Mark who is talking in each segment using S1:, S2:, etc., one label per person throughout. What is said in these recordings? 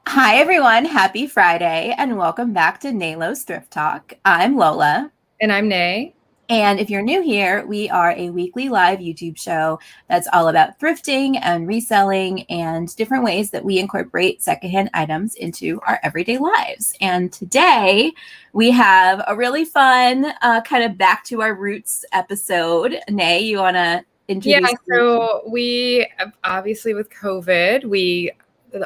S1: Hi, everyone. Happy Friday, and welcome back to Naylo's Thrift Talk. I'm Lola.
S2: And I'm Nay.
S1: And if you're new here, we are a weekly live YouTube show that's all about thrifting and reselling and different ways that we incorporate secondhand items into our everyday lives. And today we have a really fun kind of back to our roots episode. Nay, you want to introduce?
S2: So we obviously with COVID,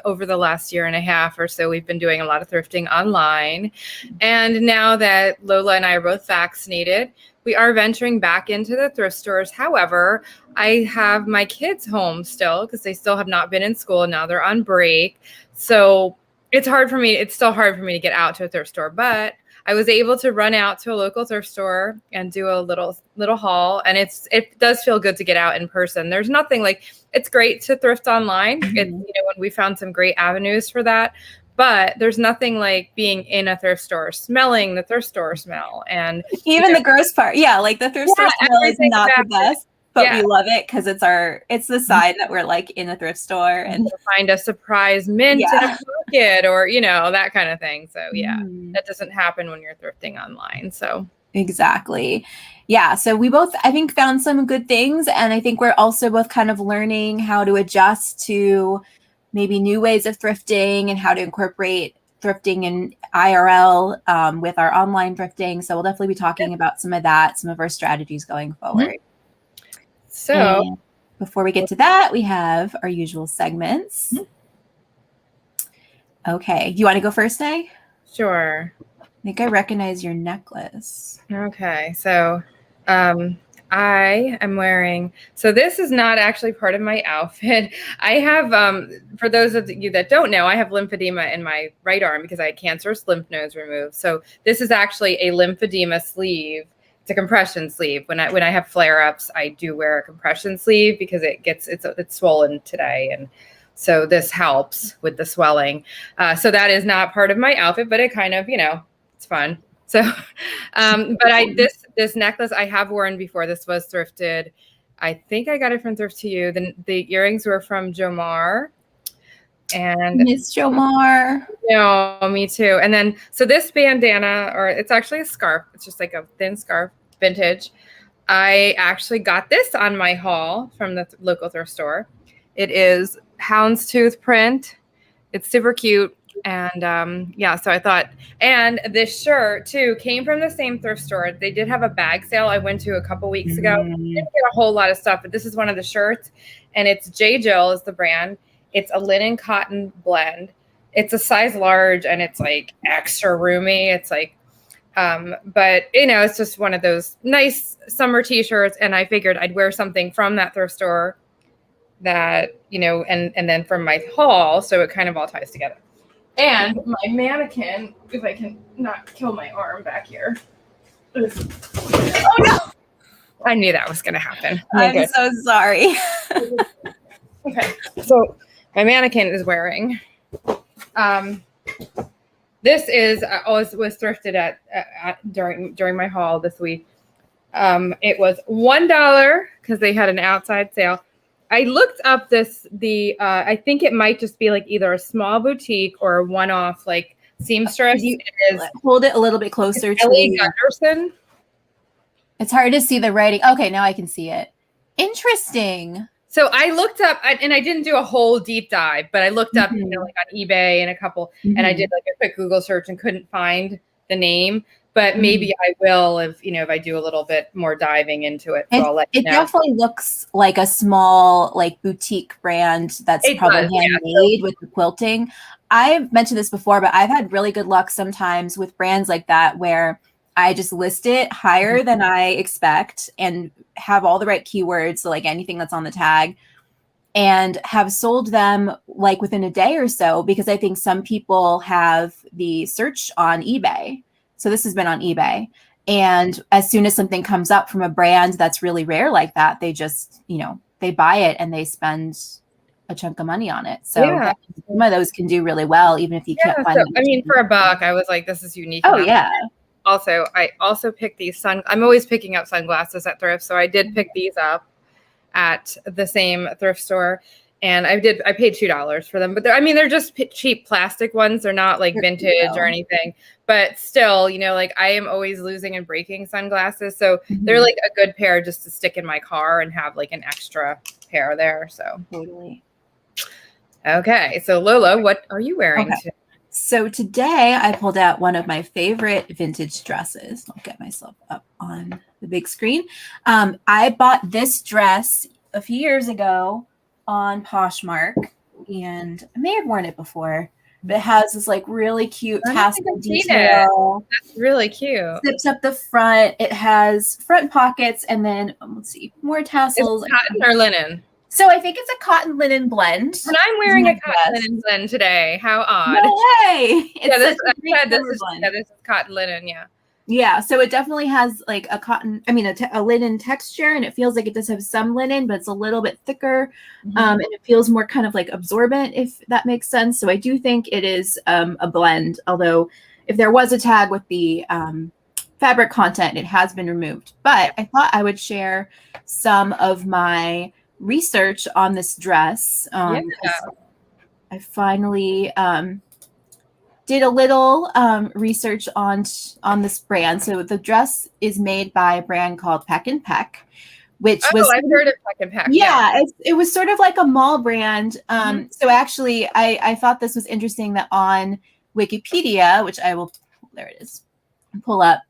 S2: over the last year and a half or so, we've been doing a lot of thrifting online. And now that Lola and I are both vaccinated, we are venturing back into the thrift stores. However, I have my kids home still because they still have not been in school. Now they're on break. So it's still hard for me to get out to a thrift store, but I was able to run out to a local thrift store and do a little haul. And it does feel good to get out in person. There's nothing like, it's great to thrift online.
S1: Mm-hmm.
S2: When we found some great avenues for that, but there's nothing like being in a thrift store, smelling the thrift store smell. And
S1: even the gross part. Yeah, like the thrift store smell is not the best, but we love it because it's the side that we're like in a thrift store and
S2: find a surprise mint in a pocket or, that kind of thing. So that doesn't happen when you're thrifting online. So
S1: exactly. Yeah. So we both, I think, found some good things. And I think we're also both kind of learning how to adjust to maybe new ways of thrifting and how to incorporate thrifting in IRL with our online thrifting. So we'll definitely be talking about some of that, some of our strategies going forward.
S2: So
S1: and before we get to that, we have our usual segments. Okay. You want to go first, Nay?
S2: Sure.
S1: I think I recognize your necklace.
S2: Okay. So I am wearing, so this is not actually part of my outfit. I have, for those of you that don't know, I have lymphedema in my right arm because I had cancerous lymph nodes removed. So this is actually a lymphedema sleeve. It's a compression sleeve. When I have flare-ups, I do wear a compression sleeve because it's swollen today. And so this helps with the swelling. So that is not part of my outfit, but it kind of, it's fun. So, but this necklace I have worn before. This was thrifted. I think I got it from Thrift to You. The earrings were from Jomar. And
S1: Miss Jomar.
S2: Me too. And then, so this bandana, or it's actually a scarf. It's just like a thin scarf, vintage. I actually got this on my haul from the local thrift store. It is houndstooth print. It's super cute. And so I thought, and this shirt too came from the same thrift store. They did have a bag sale I went to a couple weeks ago. Didn't get a whole lot of stuff, but this is one of the shirts, and it's J. Jill is the brand. It's a linen cotton blend. It's a size large, and it's like extra roomy. It's like, but it's just one of those nice summer t-shirts. And I figured I'd wear something from that thrift store that, and then from my haul. So it kind of all ties together. And my mannequin, if I can not kill my arm back here. Oh no! I knew that was going to happen.
S1: I'm so sorry.
S2: Okay, so my mannequin is wearing. This was thrifted at during my haul this week. It was $1 because they had an outside sale. I looked up I think it might just be like either a small boutique or a one-off like seamstress.
S1: Hold it a little bit closer to
S2: Ellie Gunderson.
S1: It's hard to see the writing. Okay, now I can see it. Interesting.
S2: So I looked up, and I didn't do a whole deep dive, but I looked up, like on eBay and a couple, and I did like a quick Google search and couldn't find the name. But maybe I will if I do a little bit more diving into it. So I'll let you know. It
S1: definitely looks like a small like boutique brand that's probably handmade with the quilting. I've mentioned this before, but I've had really good luck sometimes with brands like that where I just list it higher than I expect and have all the right keywords, so like anything that's on the tag, and have sold them like within a day or so, because I think some people have the search on eBay. So this has been on eBay. And as soon as something comes up from a brand that's really rare like that, they just, they buy it and they spend a chunk of money on it. So some of those can do really well, even if you can't find them.
S2: I mean, for $1, I was like, this is unique.
S1: Oh, yeah.
S2: Also, I also picked these I'm always picking up sunglasses at thrift. So I did pick these up at the same thrift store. And I paid $2 for them, but they're just cheap plastic ones. They're not like vintage or anything, but still, like I am always losing and breaking sunglasses. So they're like a good pair just to stick in my car and have like an extra pair there. So
S1: totally.
S2: Okay. So Lola, what are you wearing today?
S1: So today I pulled out one of my favorite vintage dresses. I'll get myself up on the big screen. I bought this dress a few years ago on Poshmark, and I may have worn it before, but it has this like really cute tassel detail.
S2: That's really cute.
S1: Zips up the front. It has front pockets, and then let's see, more tassels.
S2: Is it cotton or linen?
S1: So I think it's a cotton linen blend.
S2: And I'm wearing a cotton linen blend today. How odd.
S1: No way.
S2: This is cotton linen. Yeah.
S1: Yeah. So it definitely has like a linen texture, and it feels like it does have some linen, but it's a little bit thicker. And it feels more kind of like absorbent, if that makes sense. So I do think it is a blend, although if there was a tag with the fabric content, it has been removed. But I thought I would share some of my research on this dress. I finally did a little research on this brand. So the dress is made by a brand called Peck and Peck, which was
S2: I've heard of Peck and Peck.
S1: Yeah, it was sort of like a mall brand. So actually, I thought this was interesting that on Wikipedia, which there it is, pull up.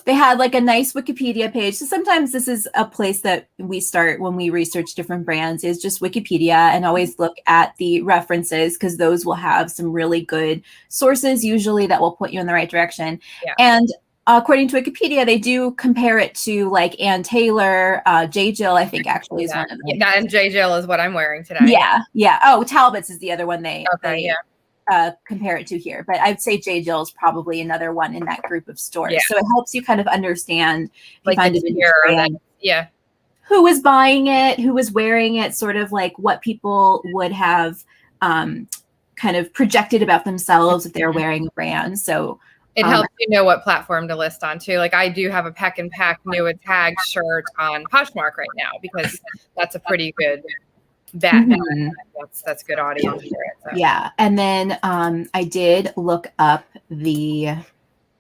S1: They had like a nice Wikipedia page. So sometimes this is a place that we start when we research different brands, is just Wikipedia, and always look at the references, because those will have some really good sources usually that will point you in the right direction. Yeah. And according to Wikipedia, they do compare it to like Ann Taylor, J. Jill, I think actually is one of them.
S2: Yeah, and J. Jill is what I'm wearing today.
S1: Yeah. Oh, Talbot's is the other one they compare it to here, but I'd say J. Jill is probably another one in that group of stores. So it helps you kind of understand
S2: like
S1: who was buying it, who was wearing it, sort of like what people would have kind of projected about themselves if they're wearing a brand. So
S2: it helps you know what platform to list on too. Like I do have a Peck and Pack new and tag shirt on Poshmark right now, because that's a pretty good that's good audience for it. So.
S1: Yeah. And then I did look up the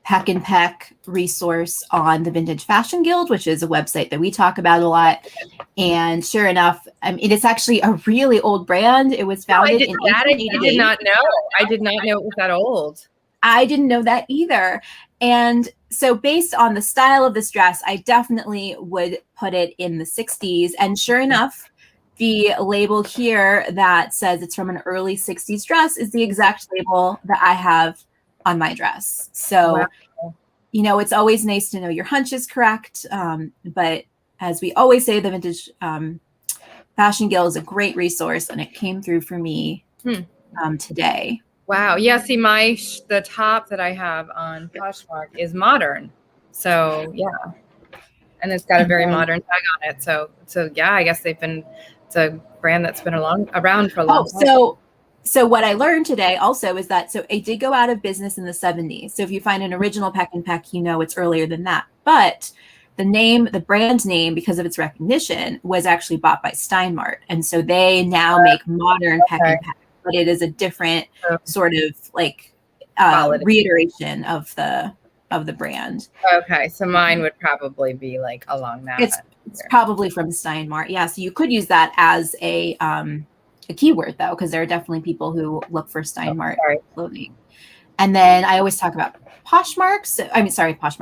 S1: Peck and Peck resource on the Vintage Fashion Guild, which is a website that we talk about a lot. And sure enough, it is actually a really old brand. It was founded in 1888.
S2: I did not know. I did not know it was that old.
S1: I didn't know that either. And so based on the style of this dress, I definitely would put it in the 60s. And sure enough, the label here that says it's from an early 60s dress is the exact label that I have on my dress. So, it's always nice to know your hunch is correct. But as we always say, the Vintage Fashion Guild is a great resource, and it came through for me today.
S2: Wow. Yeah. See, the top that I have on Poshmark is modern. So yeah. And it's got a very modern tag on it. So yeah, I guess it's a brand that's been around for a long time.
S1: So what I learned today also is that, so it did go out of business in the 70s. So if you find an original Peck and Peck, it's earlier than that. But the brand name, because of its recognition, was actually bought by Steinmart. And so they now make modern Peck and Peck, but it is a different sort of like reiteration of the brand.
S2: Okay. So mine would probably be like along that.
S1: It's probably from Steinmart. Yeah. So you could use that as a keyword though, because there are definitely people who look for Steinmart clothing. And then I always talk about Poshmark.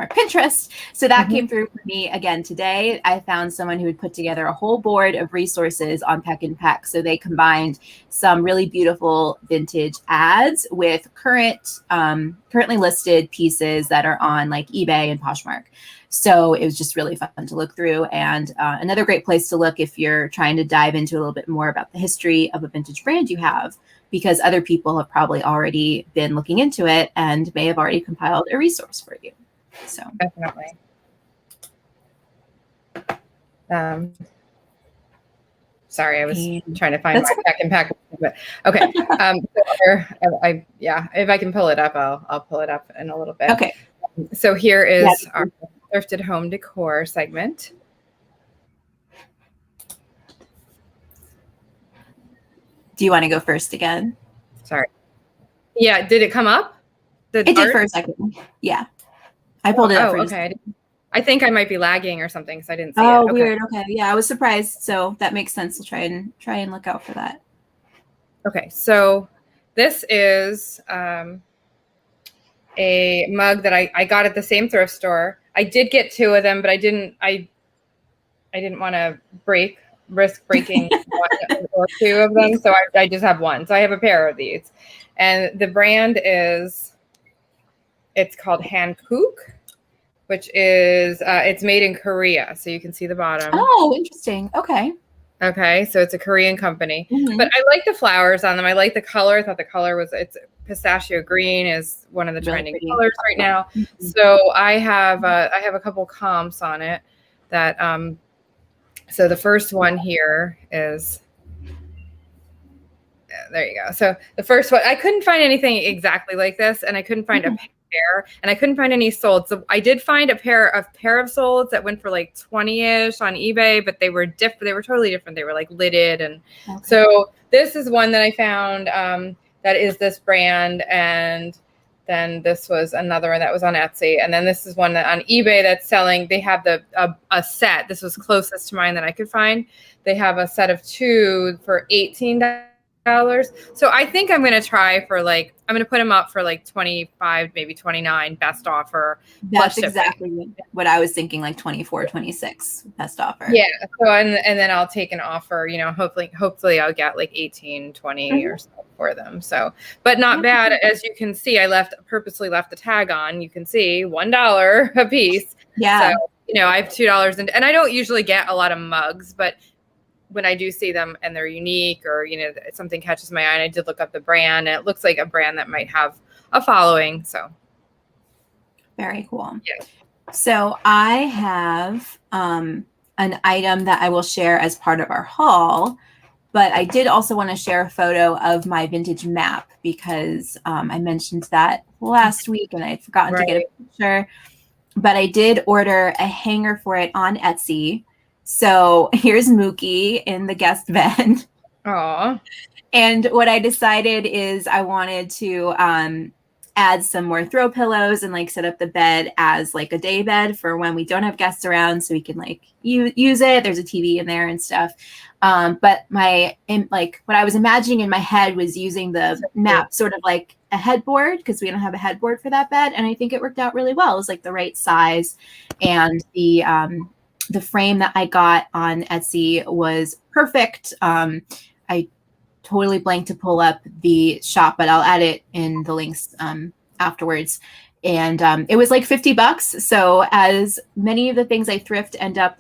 S1: Pinterest. So that came through for me again today. I found someone who had put together a whole board of resources on Peck and Peck. So they combined some really beautiful vintage ads with currently listed pieces that are on like eBay and Poshmark. So it was just really fun to look through, and another great place to look if you're trying to dive into a little bit more about the history of a vintage brand you have, because other people have probably already been looking into it and may have already compiled a resource for you. So
S2: definitely. Sorry, I was trying to find my Peck and Pack. But okay. If I can pull it up, I'll pull it up in a little bit.
S1: Okay.
S2: So here is our thrifted home decor segment.
S1: Do you want to go first again?
S2: Sorry. Yeah. Did it come up?
S1: It did for a second. Yeah. I pulled it up for just
S2: okay. I think I might be lagging or something because I didn't see it.
S1: Oh, weird. Okay. Yeah, I was surprised. So that makes sense. We'll try and look out for that.
S2: Okay. So this is a mug that I got at the same thrift store. I did get 2 of them, but I didn't want to risk breaking 1 or 2 of them. So I just have 1. So I have a pair of these. And the brand it's called Hankook, which is, it's made in Korea. So you can see the bottom.
S1: Oh, interesting. Okay.
S2: Okay. So it's a Korean company, but I like the flowers on them. I like the color. I thought the color it's pistachio green is one of the trending colors right now. So I have a couple comps on it that, so the first one here is, there you go. So the first one, I couldn't find anything exactly like this, and I couldn't find a pair, and I couldn't find any solds. So I did find a pair of solds that went for like 20-ish on eBay, but they were different. They were totally different. They were like lidded, and so this is one that I found that is this brand, and then this was another one that was on Etsy, and then this is one that on eBay that's selling. They have a set. This was closest to mine that I could find. They have a set of 2 for $18. So I think I'm going to try for I'm going to put them up for like 25, maybe 29 best offer.
S1: That's exactly what I was thinking, like 24, 26 best offer.
S2: Yeah. So, and then I'll take an offer, hopefully I'll get like 18, 20 or so for them. So, but not bad. As you can see, I purposely left the tag on. You can see $1 a piece.
S1: Yeah.
S2: So, I have $2 and I don't usually get a lot of mugs, but when I do see them and they're unique or, something catches my eye, and I did look up the brand, and it looks like a brand that might have a following. So
S1: very cool.
S2: Yeah.
S1: So I have an item that I will share as part of our haul, but I did also want to share a photo of my vintage map because I mentioned that last week and I had forgotten to get a picture, but I did order a hanger for it on Etsy. So here's Mookie in the guest bed.
S2: Aww.
S1: And what I decided is I wanted to add some more throw pillows and set up the bed as a day bed for when we don't have guests around, so we can use it. There's a TV in there and stuff. But what I was imagining in my head was using the map sort of like a headboard, because we don't have a headboard for that bed. And I think it worked out really well. It was the right size, and the frame that I got on Etsy was perfect. I totally blanked to pull up the shop, but I'll add it in the links afterwards. And it was $50. So as many of the things I thrift end up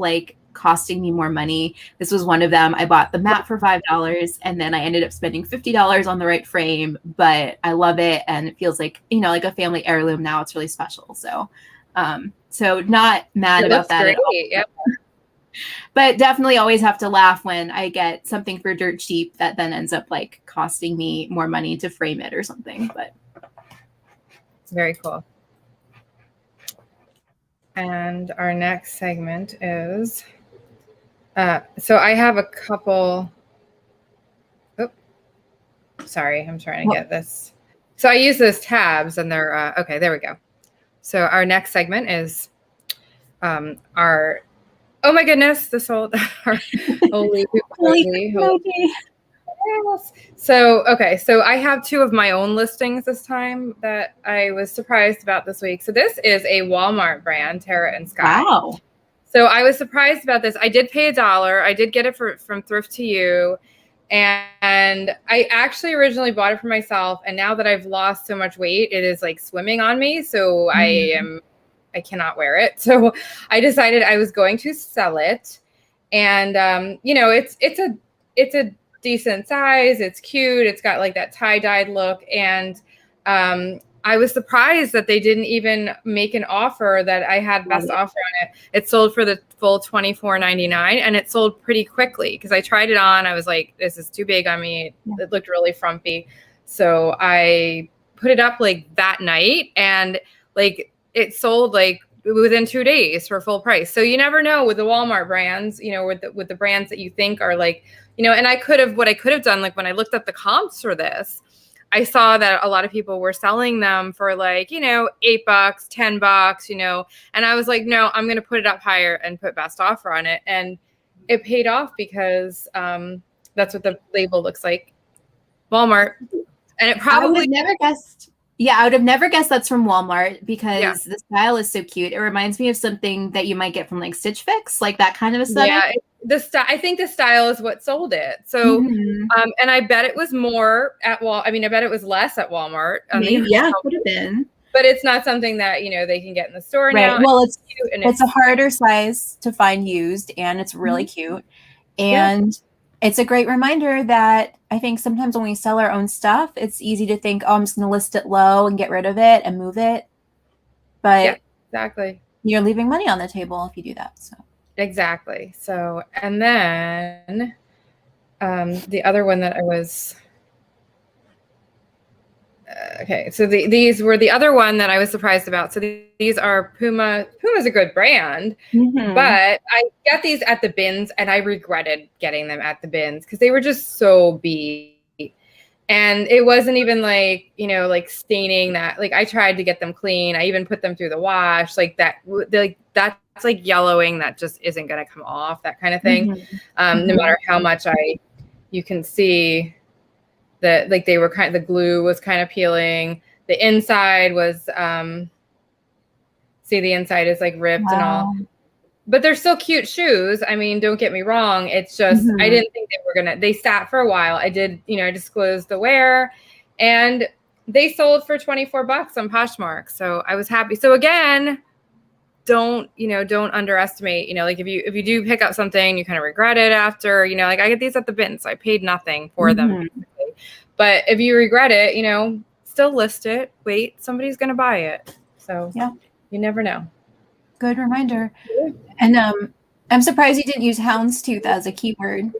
S1: costing me more money, this was one of them. I bought the mat for $5, and then I ended up spending $50 on the right frame, but I love it. And it feels like a family heirloom now. It's really special. So not mad about that at all.
S2: Yeah.
S1: But definitely always have to laugh when I get something for dirt cheap that then ends up costing me more money to frame it or something. But
S2: it's very cool. And our next segment is, so I have a couple. Oops, sorry, I'm trying to get this. So I use those tabs, and they're okay. There we go. So our next segment is our, oh my goodness, this whole our holy. Yes. So, okay. So I have 2 of my own listings this time that I was surprised about this week. So this is a Walmart brand, Terra and Sky.
S1: Wow.
S2: So I was surprised about this. I did pay $1. I did get it from Thrift to You. And I actually originally bought it for myself. And now that I've lost so much weight, it is swimming on me. So I cannot wear it. So I decided I was going to sell it. And, it's a decent size. It's cute. It's got that tie-dyed look. And I was surprised that they didn't even make an offer that I had best offer on it. It sold for the full $24.99, and it sold pretty quickly because I tried it on. I was like, this is too big on me. It looked really frumpy. So I put it up that night, and it sold within 2 days for full price. So you never know with the Walmart brands, with the brands that you think are like, and what I could have done, like when I looked up the comps for this, I saw that a lot of people were selling them for like, $8, $10, and I was like, no, I'm going to put it up higher and put best offer on it. And it paid off because that's what the label looks like. Walmart. And it probably
S1: I would have never guessed. Yeah, I would have never guessed that's from Walmart because the style is so cute. It reminds me of something that you might get from like Stitch Fix, like that kind of aesthetic.
S2: Yeah, I think the style is what sold it. So, and I bet it was more at I bet it was less at Walmart.
S1: Yeah, it could have been.
S2: But it's not something that they can get in the store now.
S1: Well, it's a harder size to find used, and it's really cute, and it's a great reminder that I think sometimes when we sell our own stuff, it's easy to think, oh, I'm just going to list it low and get rid of it and move it. But
S2: exactly,
S1: you're leaving money on the table if you do that. So
S2: exactly. So, and then the other one that I was okay. So these were the other one that I was surprised about. So these are Puma. Puma's a good brand, but I got these at the bins and I regretted getting them at the bins because they were just so beat. And it wasn't even like, like staining that, like I tried to get them clean. I even put them through the wash like that. That's like yellowing. That just isn't going to come off, that kind of thing. No matter how much you can see that like they were the glue was kind of peeling. The inside was, see the inside is like ripped and all, but they're still cute shoes. I mean, don't get me wrong. It's just, I didn't think they sat for a while. I did, I disclosed the wear and they sold for $24 on Poshmark. So I was happy. So again, don't underestimate, like if you do pick up something, you kind of regret it after, like I get these at the bin, so I paid nothing for them. But if you regret it, still list it. Wait, somebody's going to buy it. So you never know.
S1: Good reminder. And I'm surprised you didn't use houndstooth as a keyword.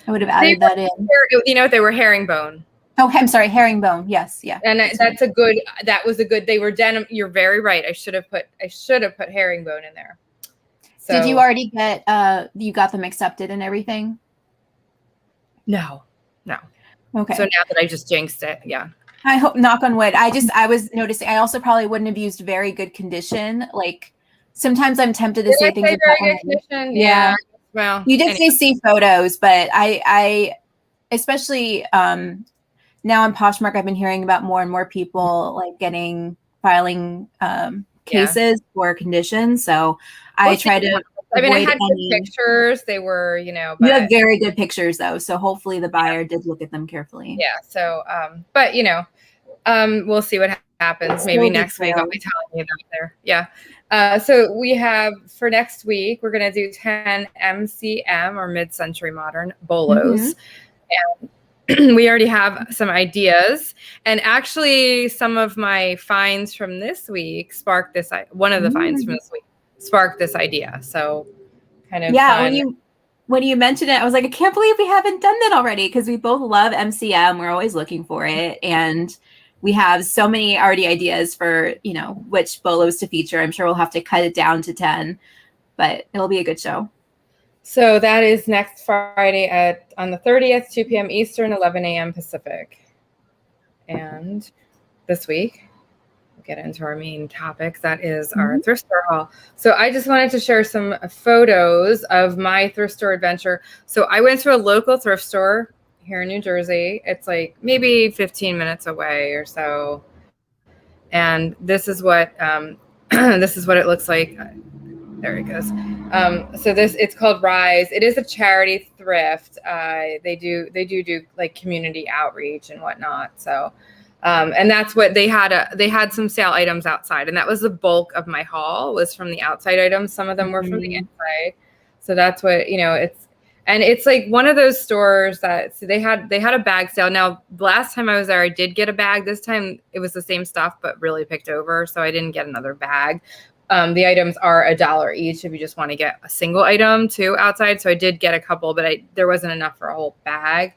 S1: I would have added that in.
S2: They were herringbone.
S1: Oh, I'm sorry, herringbone. Yes, yeah.
S2: And that was a good. They were denim. You're very right. I should have put herringbone in there. So,
S1: did you already get you got them accepted and everything?
S2: No.
S1: Okay.
S2: So now that I just jinxed it, yeah.
S1: I hope, knock on wood. I was noticing. I also probably wouldn't have used very good condition. Like sometimes I'm tempted to say things.
S2: Very good condition. Yeah. Well,
S1: you did say see photos, but I especially now on Poshmark, I've been hearing about more and more people like filing cases for condition. So I try to.
S2: I had good pictures. They were,
S1: But you have very good pictures though. So hopefully the buyer did look at them carefully.
S2: Yeah. So, but we'll see what happens. Maybe next week I'll be telling you that there. Yeah. So we have for next week, we're going to do 10 MCM or mid-century modern bolos. And we already have some ideas. And actually some of my finds from this week sparked this. One of the finds from this week sparked this idea. So kind of fun.
S1: When you mentioned it, I was like, I can't believe we haven't done that already because we both love MCM. We're always looking for it. And we have so many already ideas for, which bolos to feature. I'm sure we'll have to cut it down to 10, but it'll be a good show.
S2: So that is next Friday on the 30th, 2 p.m. Eastern, 11 a.m. Pacific. And this week, get into our main topic, that is our thrift store haul. So I just wanted to share some photos of my thrift store adventure. So I went to a local thrift store here in New Jersey. It's like maybe 15 minutes away or so. And this is what it looks like. There it goes. So it's called Rise. It is a charity thrift. They do like community outreach and whatnot. So and that's what they had some sale items outside, and that was the bulk of my haul was from the outside items. Some of them were from the inside. So that's what, it's like one of those stores that they had a bag sale. Now, last time I was there, I did get a bag. This time it was the same stuff, but really picked over. So I didn't get another bag. The items are $1 each if you just want to get a single item too outside. So I did get a couple, but there wasn't enough for a whole bag.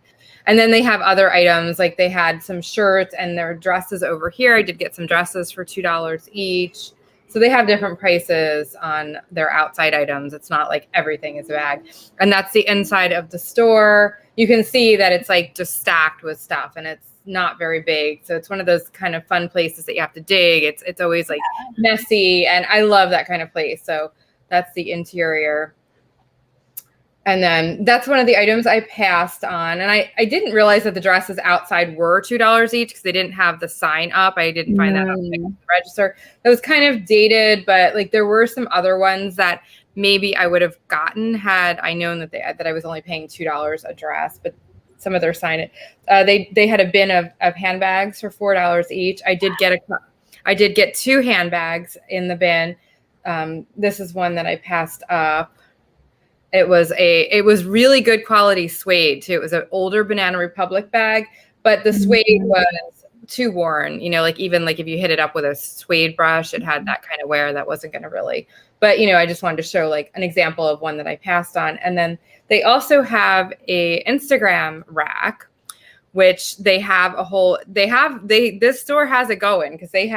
S2: And then they have other items, like they had some shirts and their dresses over here. I did get some dresses for $2 each. So they have different prices on their outside items. It's not like everything is a bag. And that's the inside of the store. You can see that it's like just stacked with stuff, and it's not very big. So it's one of those kind of fun places that you have to dig. It's always like messy, and I love that kind of place. So that's the interior. And then that's one of the items I passed on. And I didn't realize that the dresses outside were $2 each because they didn't have the sign up. I didn't find that on the register. It was kind of dated, but like there were some other ones that maybe I would have gotten had I known that I was only paying $2 a dress. But some of their sign they had a bin of handbags for $4 each. I did get 2 handbags in the bin. This is one that I passed up. It was really good quality suede too. It was an older Banana Republic bag, but the suede was too worn. You know, like even like if you hit it up with a suede brush, it had that kind of wear that wasn't going to really. But you know, I just wanted to show like an example of one that I passed on. And then they also have a Instagram rack, which they have a whole. This store has it going because they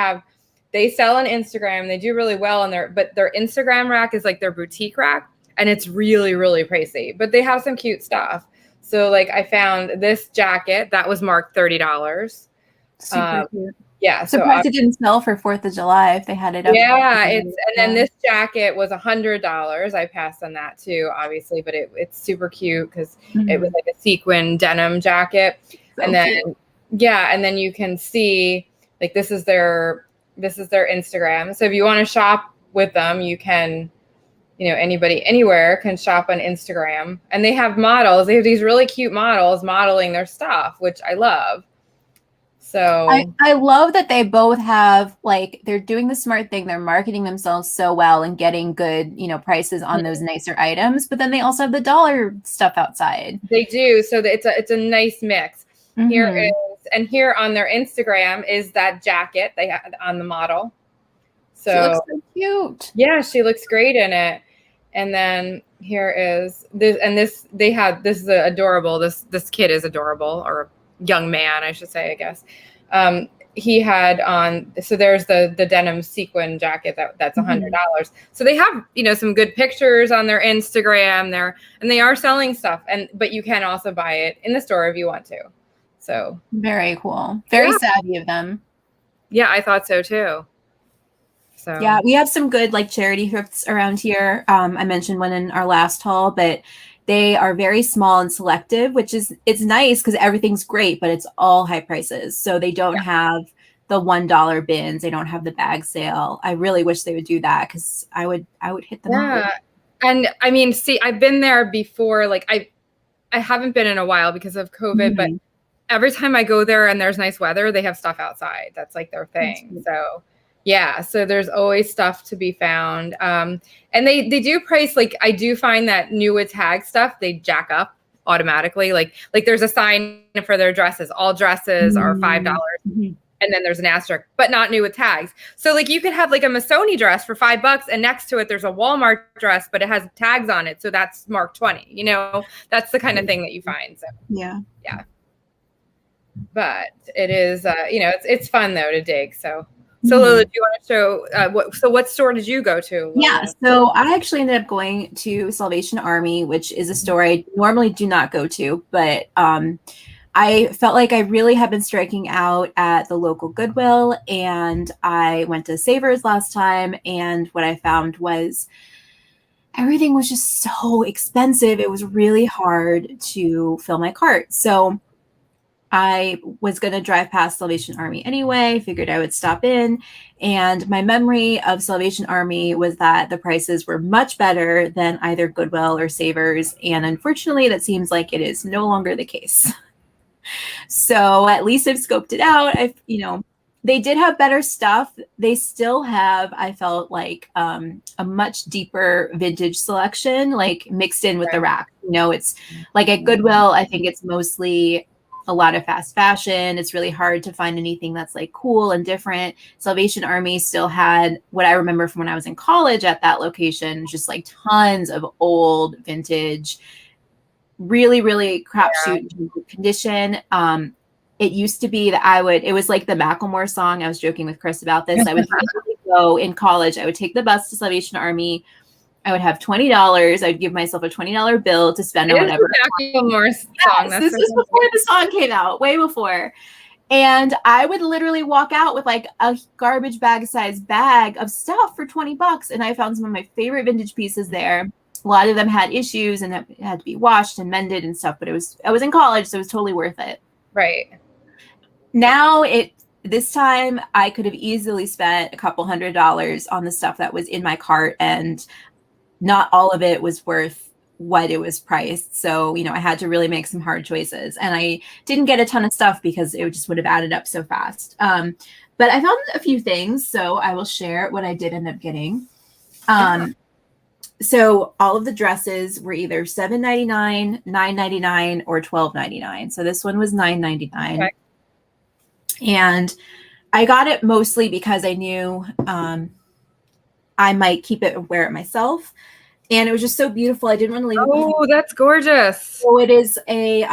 S2: sell on Instagram. They do really well on but their Instagram rack is like their boutique rack. And it's really, really pricey, but they have some cute stuff. So like I found this jacket that was marked $30.
S1: Super cute.
S2: Yeah.
S1: Surprised it didn't sell for 4th of July if they had it up.
S2: Yeah. And then this jacket was $100. I passed on that too, obviously, but it's super cute because it was like a sequin denim jacket. So and then, cute. Yeah. And then you can see like, this is their Instagram. So if you want to shop with them, you can, you know, anybody anywhere can shop on Instagram, and they have models. They have these really cute models modeling their stuff, which I love. So
S1: I love that they both have like, they're doing the smart thing. They're marketing themselves so well and getting good, you know, prices on those nicer items, but then they also have the dollar stuff outside.
S2: They do. So it's a nice mix. Here on their Instagram is that jacket they had on the model. So
S1: she looks so cute.
S2: Yeah, she looks great in it. And then here is this, and this is adorable. This kid is adorable, or young man, I should say, I guess. He had on, so there's the denim sequin jacket that's $100. So they have, you know, some good pictures on their Instagram there, and they are selling stuff, but you can also buy it in the store if you want to. So
S1: very cool. Very savvy of them.
S2: Yeah, I thought so too. So
S1: yeah, we have some good like charity thrifts around here. I mentioned one in our last haul, but they are very small and selective, it's nice because everything's great, but it's all high prices. So they don't have the $1 bins. They don't have the bag sale. I really wish they would do that because I would hit them up.
S2: And I mean, see, I've been there before. Like I haven't been in a while because of COVID, but every time I go there and there's nice weather, they have stuff outside. That's like their thing. So yeah, so there's always stuff to be found. And they do price, like I do find that new with tag stuff, they jack up automatically. Like there's a sign for their dresses. All dresses are $5. And then there's an asterisk, but not new with tags. So like you could have like a Missoni dress for $5 and next to it, there's a Walmart dress, but it has tags on it. So that's marked 20, you know, that's the kind of thing that you find. So yeah. But it is, you know, it's fun though to dig. So Lola, do you want to show what store did you go to, Lola?
S1: Yeah, so I actually ended up going to Salvation Army, which is a store I normally do not go to, but I felt like I really have been striking out at the local Goodwill, and I went to Savers last time, and what I found was everything was just so expensive. It was really hard to fill my cart. So I was going to drive past Salvation Army anyway, figured I would stop in. And my memory of Salvation Army was that the prices were much better than either Goodwill or Savers. And unfortunately, that seems like it is no longer the case. So at least I've scoped it out. They did have better stuff. They still have, I felt like, a much deeper vintage selection, like mixed in with the rack. You know, it's like at Goodwill, I think it's mostly a lot of fast fashion. It's really hard to find anything that's like cool and different. Salvation Army still had what I remember from when I was in college at that location, just like tons of old vintage, really, really crapshoot condition. It used to be that it was like the Macklemore song. I was joking with Chris about this. I would really go in college. I would take the bus to Salvation Army. I would have $20. I'd give myself a $20 bill to spend on whatever.
S2: Yes,
S1: this was before the song came out, way before. And I would literally walk out with like a garbage bag sized bag of stuff for $20. And I found some of my favorite vintage pieces there. A lot of them had issues and it had to be washed and mended and stuff, but I was in college, so it was totally worth it.
S2: Right.
S1: Now this time I could have easily spent a couple $100 on the stuff that was in my cart, and not all of it was worth what it was priced. So, I had to really make some hard choices, and I didn't get a ton of stuff because it just would have added up so fast. But I found a few things, so I will share what I did end up getting. So all of the dresses were either $7.99, $9.99, or $12.99. So this one was $9.99. Okay. And I got it mostly because I knew I might keep it and wear it myself. And it was just so beautiful. I didn't want to leave it.
S2: Oh, that's gorgeous.
S1: So it is a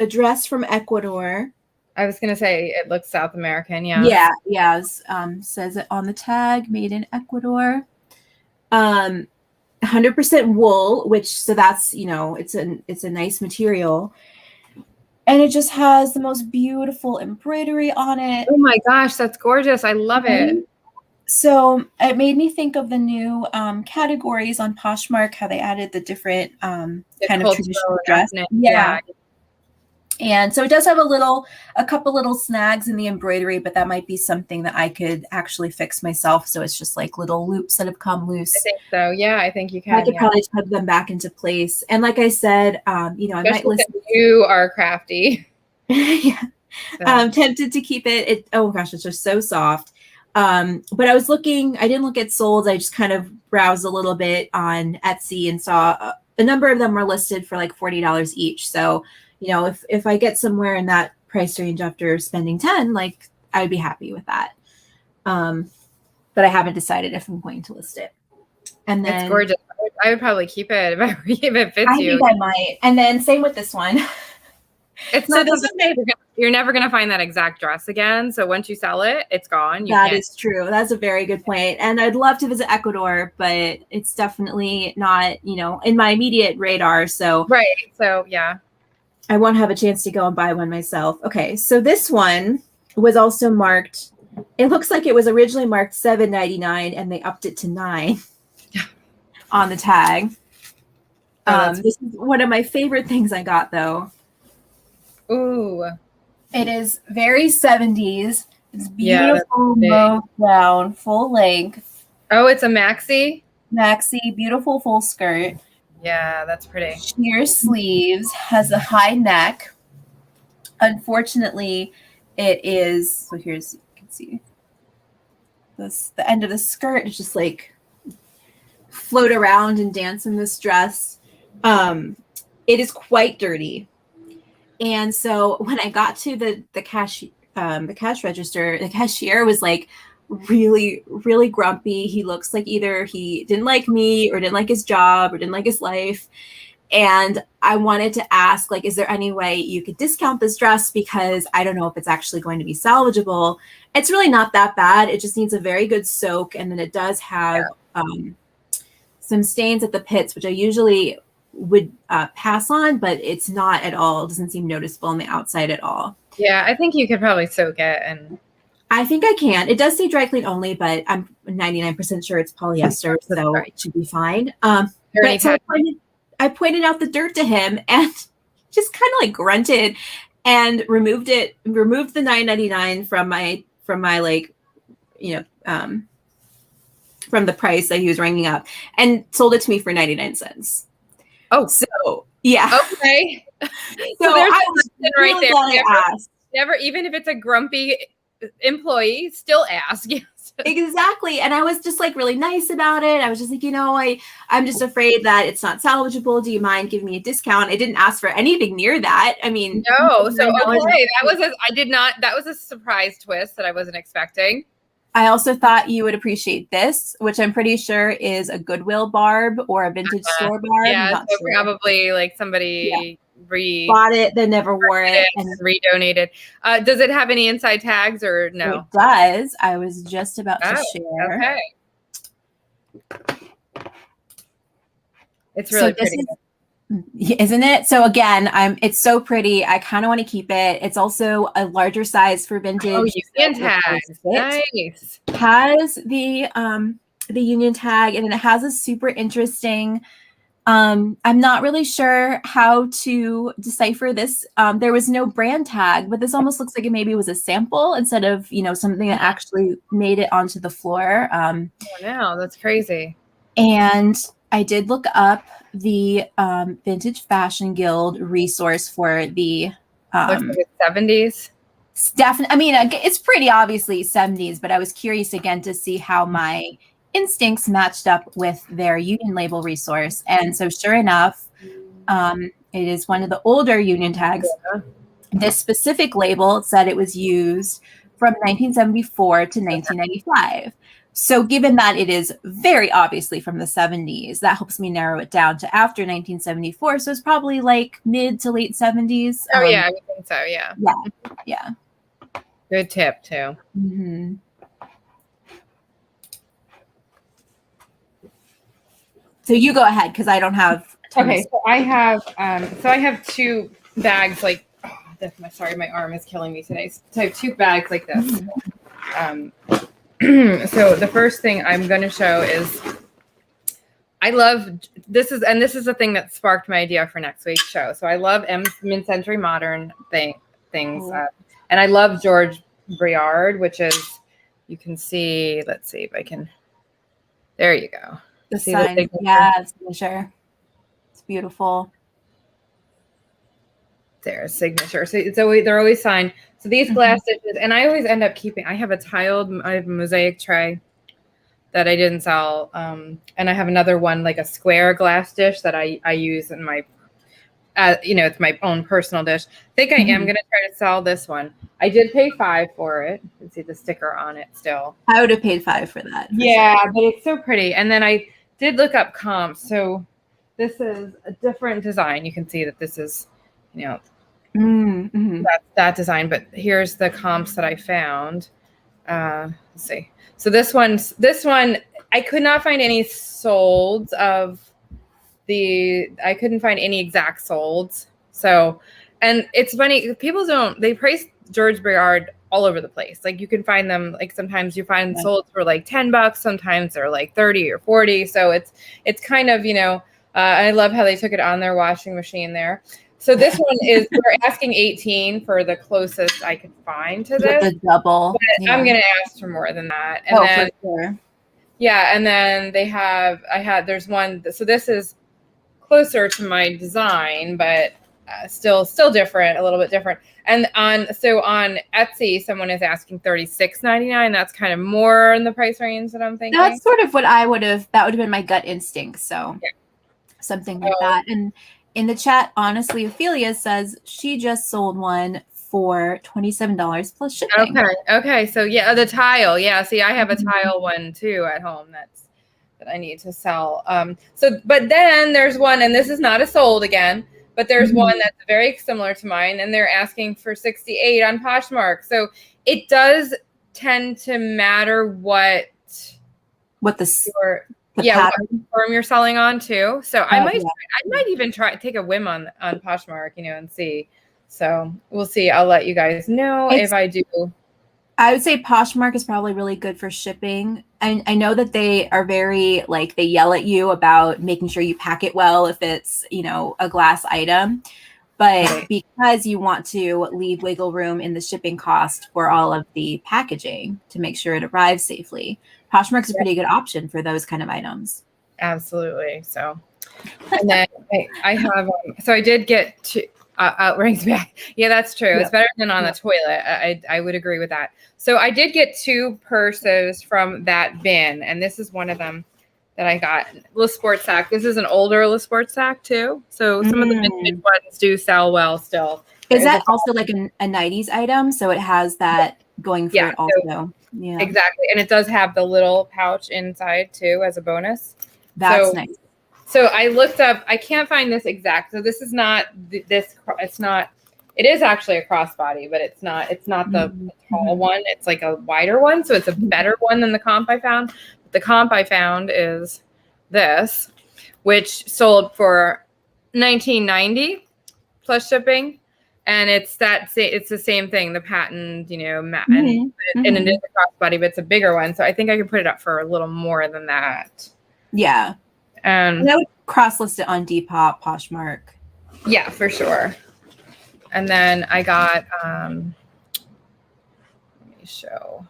S1: dress from Ecuador.
S2: I was going to say it looks South American. Yeah.
S1: Yeah. Says it on the tag, made in Ecuador. 100% wool, so that's, it's a nice material. And it just has the most beautiful embroidery on it.
S2: Oh my gosh, that's gorgeous. I love it.
S1: So it made me think of the new categories on Poshmark, how they added the different kind of traditional dress. Yeah. And so it does have a couple little snags in the embroidery, but that might be something that I could actually fix myself. So it's just like little loops that have come loose.
S2: I think so. Yeah, I think you can.
S1: I could probably put them back into place. And like I said, I might listen.
S2: You are crafty.
S1: Yeah. So. Tempted to keep it. Oh gosh, it's just so soft. But I was looking, I didn't look at solds. I just kind of browsed a little bit on Etsy and saw a number of them were listed for like $40 each. So, if I get somewhere in that price range after spending 10, like I'd be happy with that. But I haven't decided if I'm going to list it. And then
S2: it's gorgeous. I would probably keep it if it fits you.
S1: I think I might. And then same with this one.
S2: It's not you're never going to find that exact dress again. So once you sell it, it's gone.
S1: That is true. That's a very good point. And I'd love to visit Ecuador, but it's definitely not, in my immediate radar. So
S2: right. So yeah.
S1: I won't have a chance to go and buy one myself. Okay, so this one was also marked. It looks like it was originally marked $7.99, and they upped it to $9 on the tag. This is one of my favorite things I got, though.
S2: Ooh,
S1: it is very 70s. It's beautiful, mauve brown, full length.
S2: Oh, it's a maxi.
S1: Beautiful full skirt.
S2: Yeah, that's pretty.
S1: Sheer sleeves, has a high neck. Unfortunately, it is, so here's, you can see the end of the skirt is just like float around and dance in this dress. It is quite dirty. And so when I got to the cash register, the cashier was like, really, really grumpy. He looks like either he didn't like me or didn't like his job or didn't like his life. And I wanted to ask, like, is there any way you could discount this dress? Because I don't know if it's actually going to be salvageable. It's really not that bad. It just needs a very good soak. And then it does have some stains at the pits, which I usually would pass on, but it's not at all. It doesn't seem noticeable on the outside at all.
S2: Yeah, I think you could probably soak it, and
S1: I think I can. It does say dry clean only, but I'm 99% sure it's polyester, so it should be fine. But so I pointed out the dirt to him, and just kind of like grunted and removed the $9.99 from my like, from the price that he was ringing up, and sold it to me for 99 cents.
S2: Oh,
S1: so yeah.
S2: Okay.
S1: So there's I was
S2: right
S1: really
S2: there. Never, even if it's a grumpy employee, still ask. Yes.
S1: Exactly. And I was just like really nice about it. I was just like, I'm just afraid that it's not salvageable. Do you mind giving me a discount? I didn't ask for anything near that. I mean,
S2: no. So okay, that was a surprise twist that I wasn't expecting.
S1: I also thought you would appreciate this, which I'm pretty sure is a Goodwill barb or a vintage store barb.
S2: Yeah, so probably like somebody
S1: bought it, then never wore it,
S2: and redonated. Does it have any inside tags or no?
S1: It does. I was just about to share.
S2: Okay. It's really pretty.
S1: Isn't it? So again, it's so pretty. I kind of want to keep it. It's also a larger size for vintage.
S2: Oh, union tag. Nice.
S1: It has the union tag, and it has a super interesting. I'm not really sure how to decipher this. There was no brand tag, but this almost looks like it maybe was a sample instead of, something that actually made it onto the floor.
S2: Oh, no, that's crazy.
S1: And I did look up the Vintage Fashion Guild resource for the
S2: looks like 70s.
S1: Definitely. I mean, it's pretty obviously 70s, but I was curious again to see how my instincts matched up with their union label resource. And so sure enough, it is one of the older union tags. Yeah. This specific label said it was used from 1974 to 1995. So given that it is very obviously from the 70s, that helps me narrow it down to after 1974. So it's probably like mid to late 70s.
S2: Oh, yeah, I would think so. Yeah.
S1: Yeah.
S2: Good tip, too.
S1: Mm-hmm. So you go ahead because I don't have.
S2: Okay, so I have two bags like. Oh, my arm is killing me today. So I have two bags like this. So the first thing I'm going to show is. I love this is the thing that sparked my idea for next week's show. So I love mid-century modern things, and I love George Briard, which is you can see. Let's see if I can. There you go.
S1: The sign, yeah, signature. It's beautiful.
S2: There's signature. So they're always signed. So these glass dishes, and I always end up keeping. I have a mosaic tray that I didn't sell, and I have another one like a square glass dish that I use in my, it's my own personal dish. I think I am going to try to sell this one. I did pay $5 for it. You can see the sticker on it still.
S1: I would have paid $5 for that.
S2: Yeah, sure. But it's so pretty. And then I did look up comps. So this is a different design. You can see that this is, that design. But here's the comps that I found. Let's see. So this one, I could not find any solds of I couldn't find any exact solds. So, and it's funny, they praise George Briard all over the place. Like you can find them, like sometimes you find solds for like $10, sometimes they're like 30 or 40. So it's kind of, I love how they took it on their washing machine there. So this one is, we're asking 18 for the closest I could find to this.
S1: The double.
S2: But I'm going to ask for more than that. And then,
S1: for sure.
S2: Yeah. And then there's one, so this is closer to my design, but still different, a little bit different. And on Etsy, someone is asking $36.99. That's kind of more in the price range that I'm thinking.
S1: That's sort of what that would have been my gut instinct. So something like that. And in the chat, honestly, Ophelia says she just sold one for $27 plus shipping.
S2: Okay. So yeah, the tile. Yeah. See, I have a tile one too at home that I need to sell. But then there's one, and this is not a sold again, but there's one that's very similar to mine, and they're asking for $68 on Poshmark. So it does tend to matter what what firm you're selling on too. So I might even take a whim on Poshmark, and see. So we'll see. I'll let you guys know if I do.
S1: I would say Poshmark is probably really good for shipping. And I know that they are very, they yell at you about making sure you pack it well if it's, a glass item. But because you want to leave wiggle room in the shipping cost for all of the packaging to make sure it arrives safely, Poshmark's a pretty good option for those kind of items.
S2: Absolutely. So, and then I have, so I did get to, rings back. Yeah, that's true. Yeah. It's better than on the toilet. I would agree with that. So I did get 2 purses from that bin, and this is one of them that I got. Le Sport Sac. This is an older Le Sport Sac too. So some of the vintage ones do sell well still.
S1: Is that also like a 90s item? So it has that going for it also. Yeah,
S2: exactly. And it does have the little pouch inside too as a bonus.
S1: That's nice.
S2: So I looked up, I can't find this exact. So this is not it's not, it is actually a crossbody, but it's not the tall one. It's like a wider one. So it's a better one than the comp I found. But the comp I found is this, which sold for $19.90 plus shipping. And it's the same thing, the patent, matte, and it is a crossbody, but it's a bigger one. So I think I could put it up for a little more than that.
S1: Yeah. And I would cross-list it on Depop, Poshmark.
S2: Yeah, for sure. And then I got, let me show.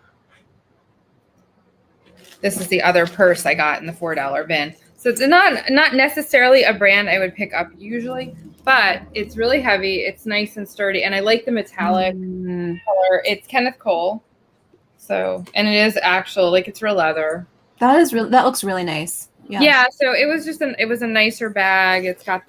S2: This is the other purse I got in the $4 bin. So it's not necessarily a brand I would pick up usually, but it's really heavy. It's nice and sturdy, and I like the metallic color. It's Kenneth Cole, so, and it is actual, like, it's real leather.
S1: That looks really nice.
S2: Yeah. So it was it was a nicer bag. It's got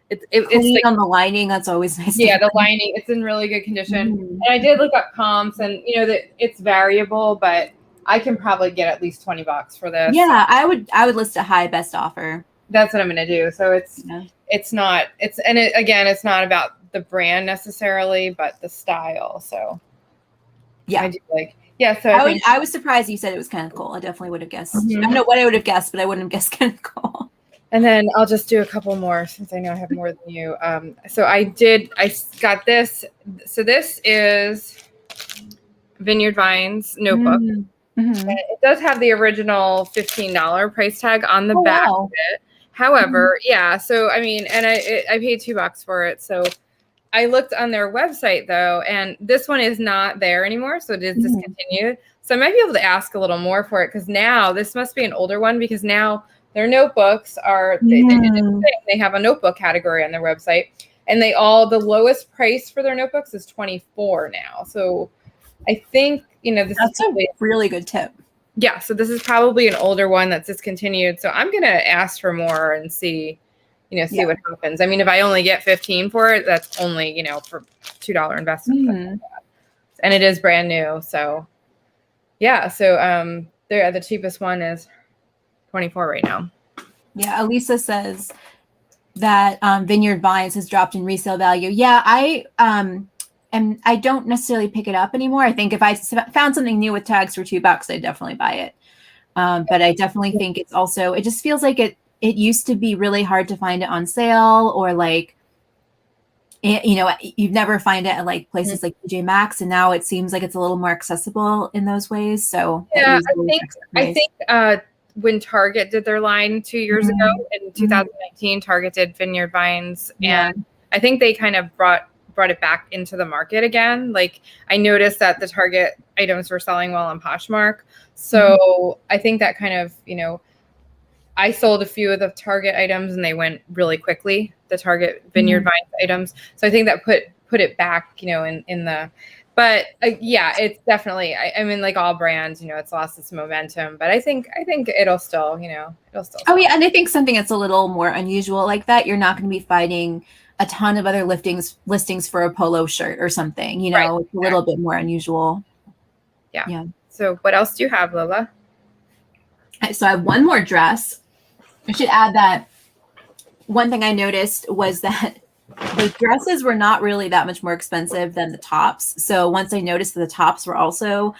S2: it's
S1: like, on the lining. That's always nice.
S2: Yeah, the lining. It's in really good condition. And I did look up comps, and that it's variable, but I can probably get at least $20 for this.
S1: Yeah, I would list a high best offer.
S2: That's what I'm going to do. So it's not about the brand necessarily, but the style. So
S1: yeah,
S2: I do like. Yeah, so
S1: I was surprised you said it was Kenneth Cole. I definitely would have guessed. I don't know what I would have guessed, but I wouldn't have guessed Kenneth Cole.
S2: And then I'll just do a couple more since I know I have more than you. So I got this. So this is Vineyard Vines notebook. And it does have the original $15 price tag on the back of it. However, yeah. So I mean, and I paid $2 for it. So I looked on their website though, and this one is not there anymore. So it is discontinued. So I might be able to ask a little more for it, because now this must be an older one, because now their notebooks are, they have a notebook category on their website, and the lowest price for their notebooks is $24 now. So I think, that's
S1: a really good tip.
S2: Yeah. So this is probably an older one that's discontinued. So I'm going to ask for more and see what happens. I mean, if I only get 15 for it, that's only, for $2 investment. And it is brand new. So yeah. So the cheapest one is 24 right now.
S1: Yeah. Elisa says that Vineyard Vines has dropped in resale value. Yeah. And I don't necessarily pick it up anymore. I think if I found something new with tags for $2, I'd definitely buy it. But I definitely think it's also, it just feels like it used to be really hard to find it on sale, or like, you'd never find it at like places like TJ Maxx, and now it seems like it's a little more accessible in those ways. So
S2: yeah, I think when Target did their line 2 years ago in 2019, Target did Vineyard Vines, and I think they kind of brought it back into the market again. Like, I noticed that the Target items were selling well on Poshmark. So I think that kind of, I sold a few of the Target items and they went really quickly, the Target Vineyard Vines items. So I think that put it back, in the, but yeah, it's definitely, I mean, like all brands, it's lost its momentum, but I think it'll still,
S1: Oh yeah. And I think something that's a little more unusual like that, you're not going to be finding a ton of other listings for a polo shirt or something, it's a little bit more unusual.
S2: Yeah. So what else do you have, Lola?
S1: So I have one more dress. I should add that one thing I noticed was that the dresses were not really that much more expensive than the tops. So once I noticed that the tops were also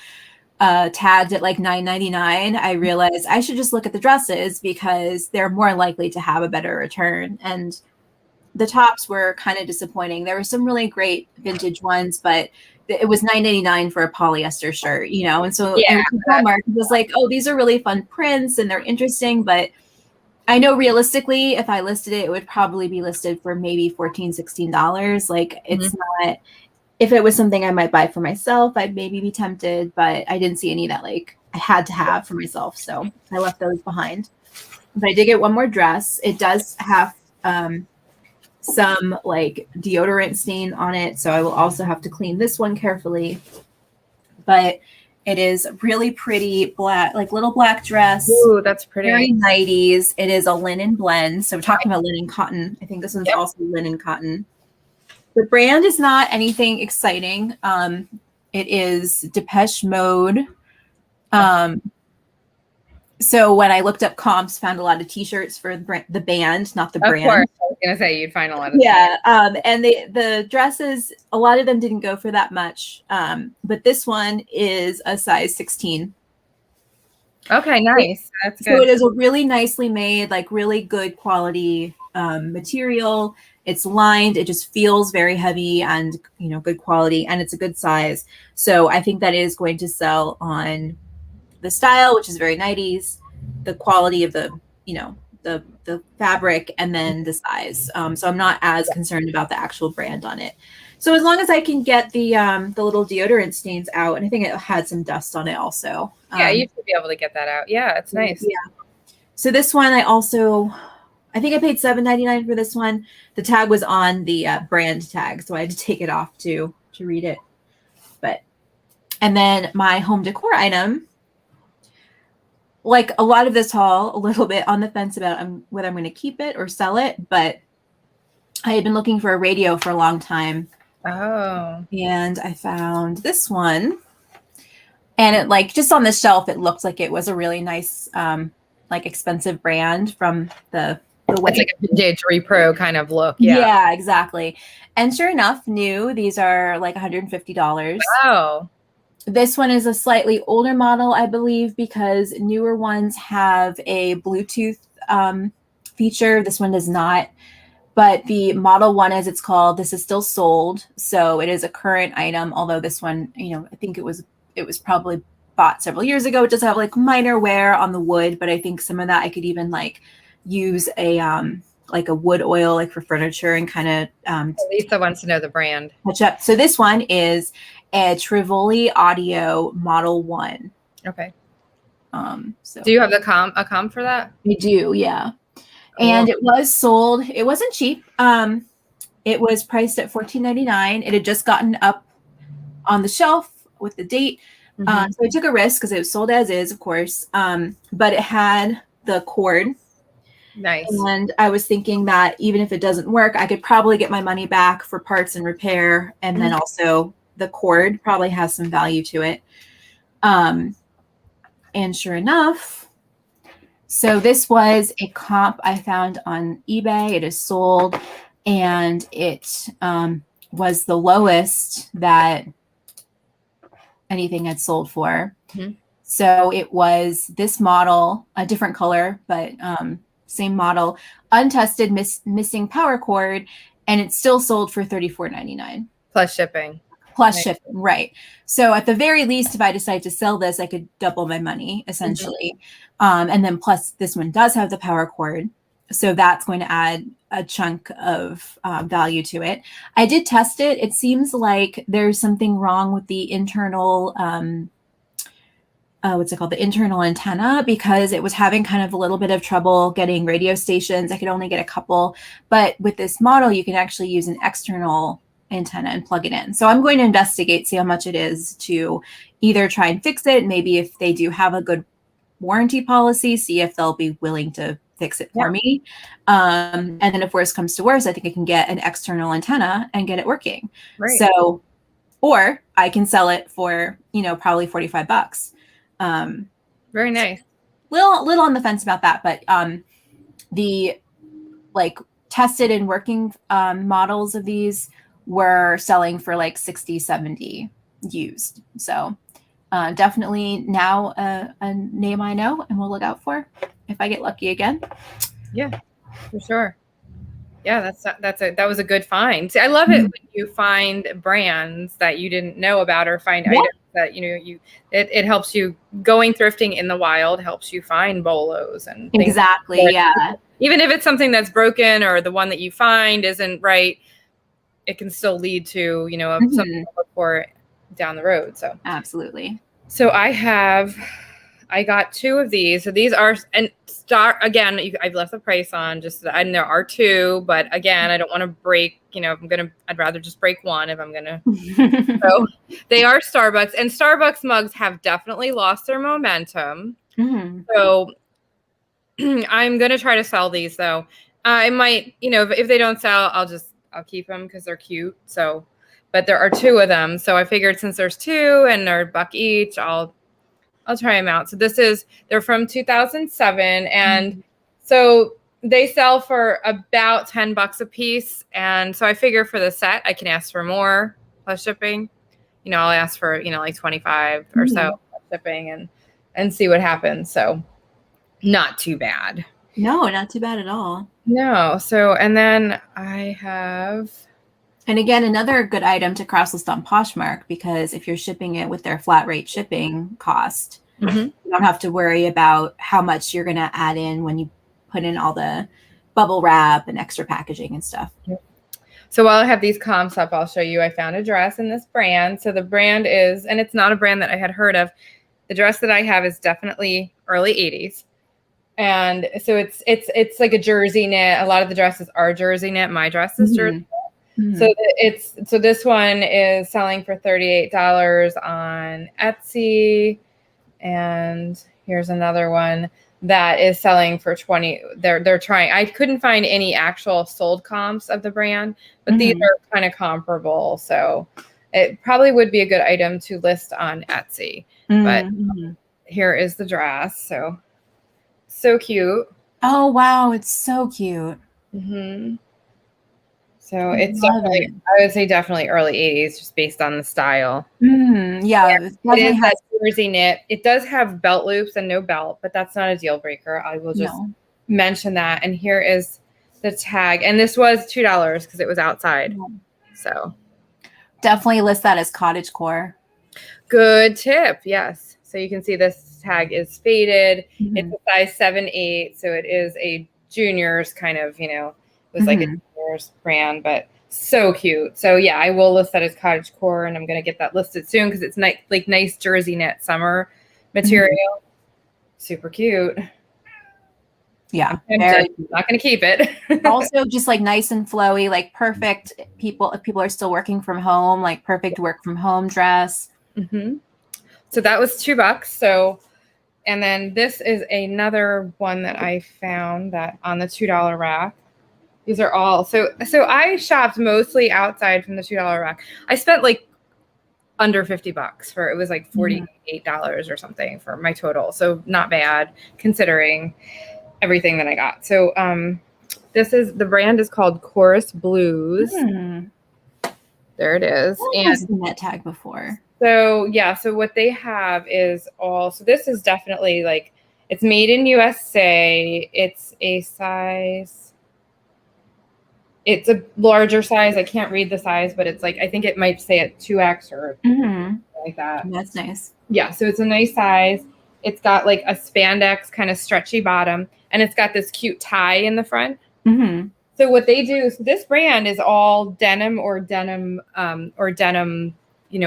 S1: tagged at like $9.99, I realized I should just look at the dresses, because they're more likely to have a better return. And the tops were kind of disappointing. There were some really great vintage ones, but it was $9.99 for a polyester shirt, And so Walmart was like, oh, these are really fun prints and they're interesting, but I know realistically, if I listed it, it would probably be listed for maybe $14, $16. Like, it's not, if it was something I might buy for myself, I'd maybe be tempted, but I didn't see any that like I had to have for myself. So I left those behind. But I did get one more dress. It does have some like deodorant stain on it. So I will also have to clean this one carefully. But it is really pretty black, like little black dress.
S2: Ooh, that's pretty.
S1: Very 90s. It is a linen blend. So we're talking about linen cotton. I think this one's also linen cotton. The brand is not anything exciting. It is Depeche Mode. So when I looked up comps, found a lot of T-shirts for the band, not the brand.
S2: Of course, I was gonna say you'd find a lot of
S1: yeah. And the dresses, a lot of them didn't go for that much. But this one is a size 16.
S2: Okay, nice. That's good.
S1: So it is a really nicely made, like really good quality material. It's lined. It just feels very heavy and, you know, good quality, and it's a good size. So I think that is going to sell on the style, which is very 90s, the quality of the, you know, the fabric, and then the size. So I'm not as concerned about the actual brand on it. So as long as I can get the little deodorant stains out, and I think it had some dust on it also.
S2: Yeah, you should be able to get that out. Yeah, it's nice.
S1: Yeah. So this one, I think I paid $7.99 for this one. The tag was on the brand tag, so I had to take it off to read it. And then my home decor item, like a lot of this haul, a little bit on the fence about whether I'm going to keep it or sell it, but I had been looking for a radio for a long time.
S2: Oh.
S1: And I found this one. And it, like, just on the shelf, it looked like it was a really nice, like, expensive brand from the way.
S2: It's like a vintage repro kind of look.
S1: Yeah, exactly. And sure enough, new. These are like $150.
S2: Wow.
S1: This one is a slightly older model, I believe, because newer ones have a Bluetooth feature. This one does not. But the Model 1, as it's called, this is still sold. So it is a current item, although this one, you know, I think it was probably bought several years ago. It does have like minor wear on the wood, but I think some of that I could even like use a like a wood oil, like for furniture, and kind of
S2: Lisa wants to know the brand.
S1: touch up. So this one is a Trivoli Audio Model 1.
S2: Okay.
S1: So
S2: do you have a comp for that?
S1: I do, yeah.
S2: Cool.
S1: And it was sold. It wasn't cheap. It was priced at $14.99. It had just gotten up on the shelf with the date. So I took a risk because it was sold as is, of course. But it had the cord.
S2: Nice.
S1: And I was thinking that even if it doesn't work, I could probably get my money back for parts and repair. And then also the cord probably has some value to it. And sure enough, so this was a comp I found on eBay. It is sold, and it was the lowest that anything had sold for. So it was this model, a different color, but same model, untested, missing power cord, and it's still sold for $34.99.
S2: Plus shipping.
S1: Plus shipping, right. So at the very least, if I decide to sell this, I could double my money, essentially. And then plus this one does have the power cord. So that's going to add a chunk of value to it. I did test it. It seems like there's something wrong with the internal, what's it called? The internal antenna, because it was having kind of a little bit of trouble getting radio stations. I could only get a couple. But with this model, you can actually use an external antenna and plug it in. So I'm going to investigate, see how much it is to either try and fix it. Maybe if they do have a good warranty policy, see if they'll be willing to fix it for me. And then if worse comes to worse, I think I can get an external antenna and get it working.
S2: Right.
S1: So, or I can sell it for, you know, probably $45.
S2: Very nice.
S1: Little on the fence about that, but the like tested and working models of these were selling for like 60, 70 used. So definitely now a name I know and will look out for if I get lucky again.
S2: Yeah, for sure. Yeah, that was a good find. See, I love it when you find brands that you didn't know about, or find items that, you know, it helps you. Going thrifting in the wild helps you find bolos and things.
S1: Exactly. Yeah.
S2: Even if it's something that's broken or the one that you find isn't right, it can still lead to, you know, something to look for down the road. So
S1: absolutely.
S2: So I got two of these. So these are, and again, I've left the price on and there are two, but again, I don't want to break, you know, I'd rather just break one if I'm going to. So they are Starbucks, and Starbucks mugs have definitely lost their momentum. So I'm going to try to sell these though. I might, you know, if they don't sell, I'll keep them because they're cute. But there are two of them. So I figured since there's two and they're $1 each, I'll I'll try them out. So they're from 2007. And so they sell for about $10 a piece. And so I figure for the set, I can ask for more plus shipping. I'll ask for, like 25 or so plus shipping and see what happens. So not too bad.
S1: No, not too bad at all.
S2: No. So, and then I have.
S1: And again, another good item to cross-list on Poshmark, because if you're shipping it with their flat rate shipping cost, you don't have to worry about how much you're going to add in when you put in all the bubble wrap and extra packaging and stuff.
S2: So while I have these comps up, I'll show you, I found a dress in this brand. So the brand is, and it's not a brand that I had heard of. The dress that I have is definitely early 80s. And so it's like a jersey knit. A lot of the dresses are jersey knit. My dress is jersey knit. So this one is selling for $38 on Etsy, and here's another one that is selling for $20. They're trying. I couldn't find any actual sold comps of the brand, but these are kind of comparable. So it probably would be a good item to list on Etsy. But here is the dress. So cute.
S1: Oh wow, it's so cute.
S2: So it's definitely, I would say definitely early 80s, just based on the style.
S1: Yeah,
S2: it is that jersey knit. It does have belt loops and no belt, but that's not a deal breaker. I will just mention that. And here is the tag. And this was $2 because it was outside. So
S1: definitely list that as cottagecore.
S2: Good tip. Yes. So you can see this tag is faded. It's a size 7/8. So it is a junior's kind of, it was like a junior's brand, but so cute. So yeah, I will list that as cottagecore, and I'm going to get that listed soon because it's nice jersey knit summer material. Super cute.
S1: Yeah.
S2: I'm not going to keep it.
S1: Also just like nice and flowy, like perfect if people are still working from home, like perfect work from home dress.
S2: So that was $2. So, and then this is another one that I found that on the $2 rack. These are all, so I shopped mostly outside from the $2 rack. I spent like under $50 for, it was like $48 or something for my total. So not bad considering everything that I got. So the brand is called Chorus Blues. There it is.
S1: I've seen that tag before.
S2: So yeah, so what they have is so this is definitely like, it's made in USA. It's a size, it's a larger size. I can't read the size, but it's like, I think it might say at 2X or like that.
S1: That's nice.
S2: Yeah, so it's a nice size. It's got like a spandex kind of stretchy bottom, and it's got this cute tie in the front. So what they do, so this brand is all denim or denim,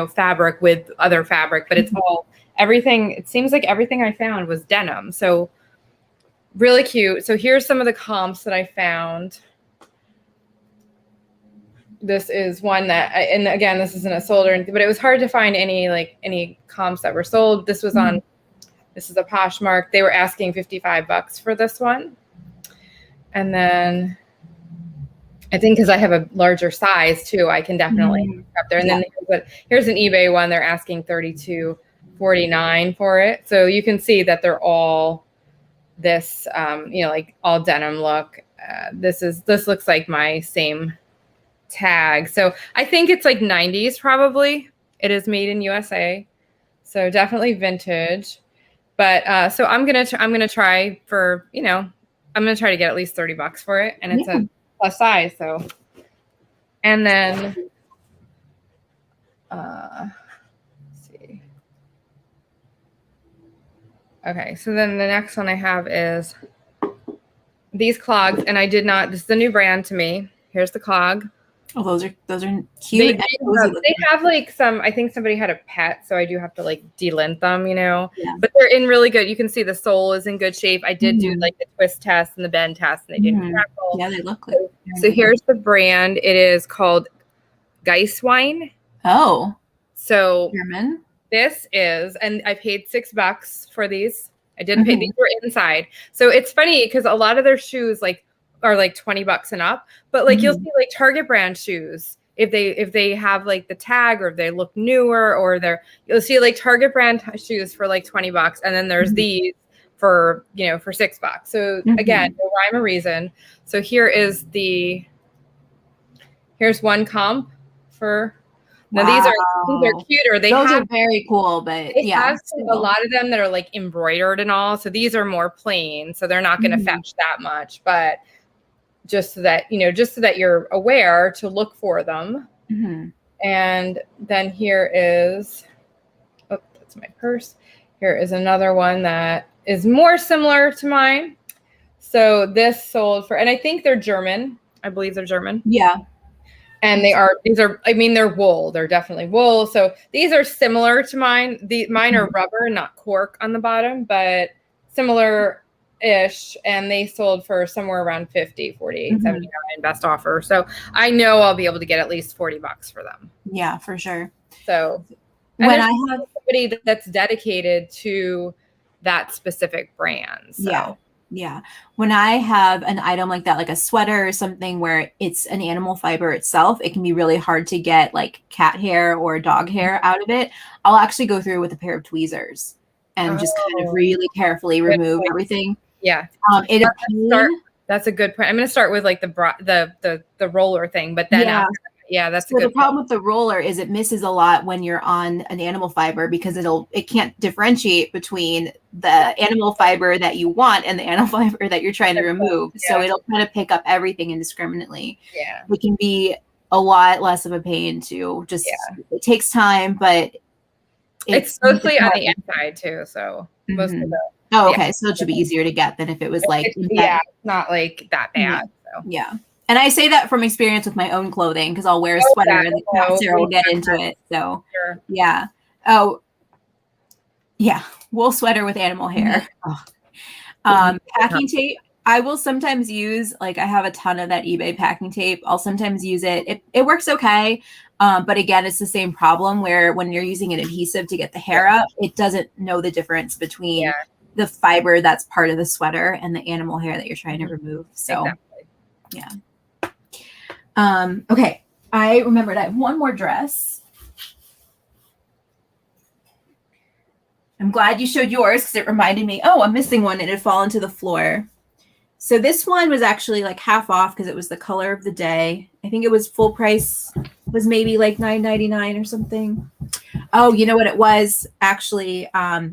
S2: fabric with other fabric, but it's all everything. It seems like everything I found was denim. So really cute. So here's some of the comps that I found. This is one that, and again, this isn't a sold or anything, but it was hard to find any comps that were sold. This was on, this is a Poshmark. They were asking $55 for this one. And then I think because I have a larger size too, I can definitely up there. And then here's an eBay one. They're asking $32.49 for it. So you can see that they're all this, like all denim look. This looks like my same tag. So I think it's like 90s probably. It is made in USA. So definitely vintage. But so I'm gonna try for, I'm gonna try to get at least $30 for it. And it's a plus size. So, and then let's see. Okay, so then the next one I have is these clogs, and this is a new brand to me. Here's the clog.
S1: Oh, those are cute.
S2: They have like some, I think somebody had a pet, so I do have to like delint them, but they're in really good. You can see the sole is in good shape. I did do like the twist test and the bend test, and they didn't crackle.
S1: Yeah, they look like.
S2: So here's the brand. It is called Geisswein.
S1: Oh,
S2: so
S1: German.
S2: This is, and I paid $6 for these. I didn't pay, these were inside. So it's funny because a lot of their shoes are like $20 and up, but like you'll see like Target brand shoes if they have like the tag, or if they look newer, or you'll see like Target brand shoes for like $20, and then there's these for, for $6. So again, no rhyme or reason. So here's one comp for. Now these are cuter.
S1: Those are very cool, but
S2: they have a lot of them that are like embroidered and all. So these are more plain, so they're not going to fetch that much. But just so that you're aware to look for them. And then here is, that's my purse. Here is another one that is more similar to mine. So this sold for, and I think they're German. I believe they're German.
S1: Yeah.
S2: And they're wool. They're definitely wool. So these are similar to mine. Mine are rubber, not cork on the bottom, but similar-ish. And they sold for somewhere around 50, 48, 79 best offer. So I know I'll be able to get at least $40 for them.
S1: Yeah, for sure.
S2: So when I have somebody that's dedicated to that specific brand. So.
S1: Yeah. When I have an item like that, like a sweater or something where it's an animal fiber itself, it can be really hard to get like cat hair or dog hair out of it. I'll actually go through with a pair of tweezers and just kind of really carefully remove everything.
S2: Yeah. That's a good point. I'm going to start with like the roller thing, but then after, that's
S1: so the problem with the roller is it misses a lot when you're on an animal fiber, because it can't differentiate between the animal fiber that you want and the animal fiber that you're trying to remove. So it'll kind of pick up everything indiscriminately.
S2: Yeah.
S1: It can be a lot less of a pain to just, it takes time, but
S2: it's mostly on the inside too. So most of the,
S1: okay. So it should be easier to get than if it was like,
S2: not like that bad. So.
S1: Yeah. And I say that from experience with my own clothing, because I'll wear a sweater and the Sarah will get into it. So yeah. Oh yeah. Wool sweater with animal hair. Packing tape. I will sometimes use, like, I have a ton of that eBay packing tape. I'll sometimes use it. It works okay. But again, it's the same problem where when you're using an adhesive to get the hair up, it doesn't know the difference between the fiber that's part of the sweater and the animal hair that you're trying to remove. So yeah. Okay. I remembered I have one more dress. I'm glad you showed yours because it reminded me, I'm missing one. It had fallen to the floor. So this one was actually like half off because it was the color of the day. I think it was full price, was maybe like $9.99 or something. Oh, you know what it was? Actually,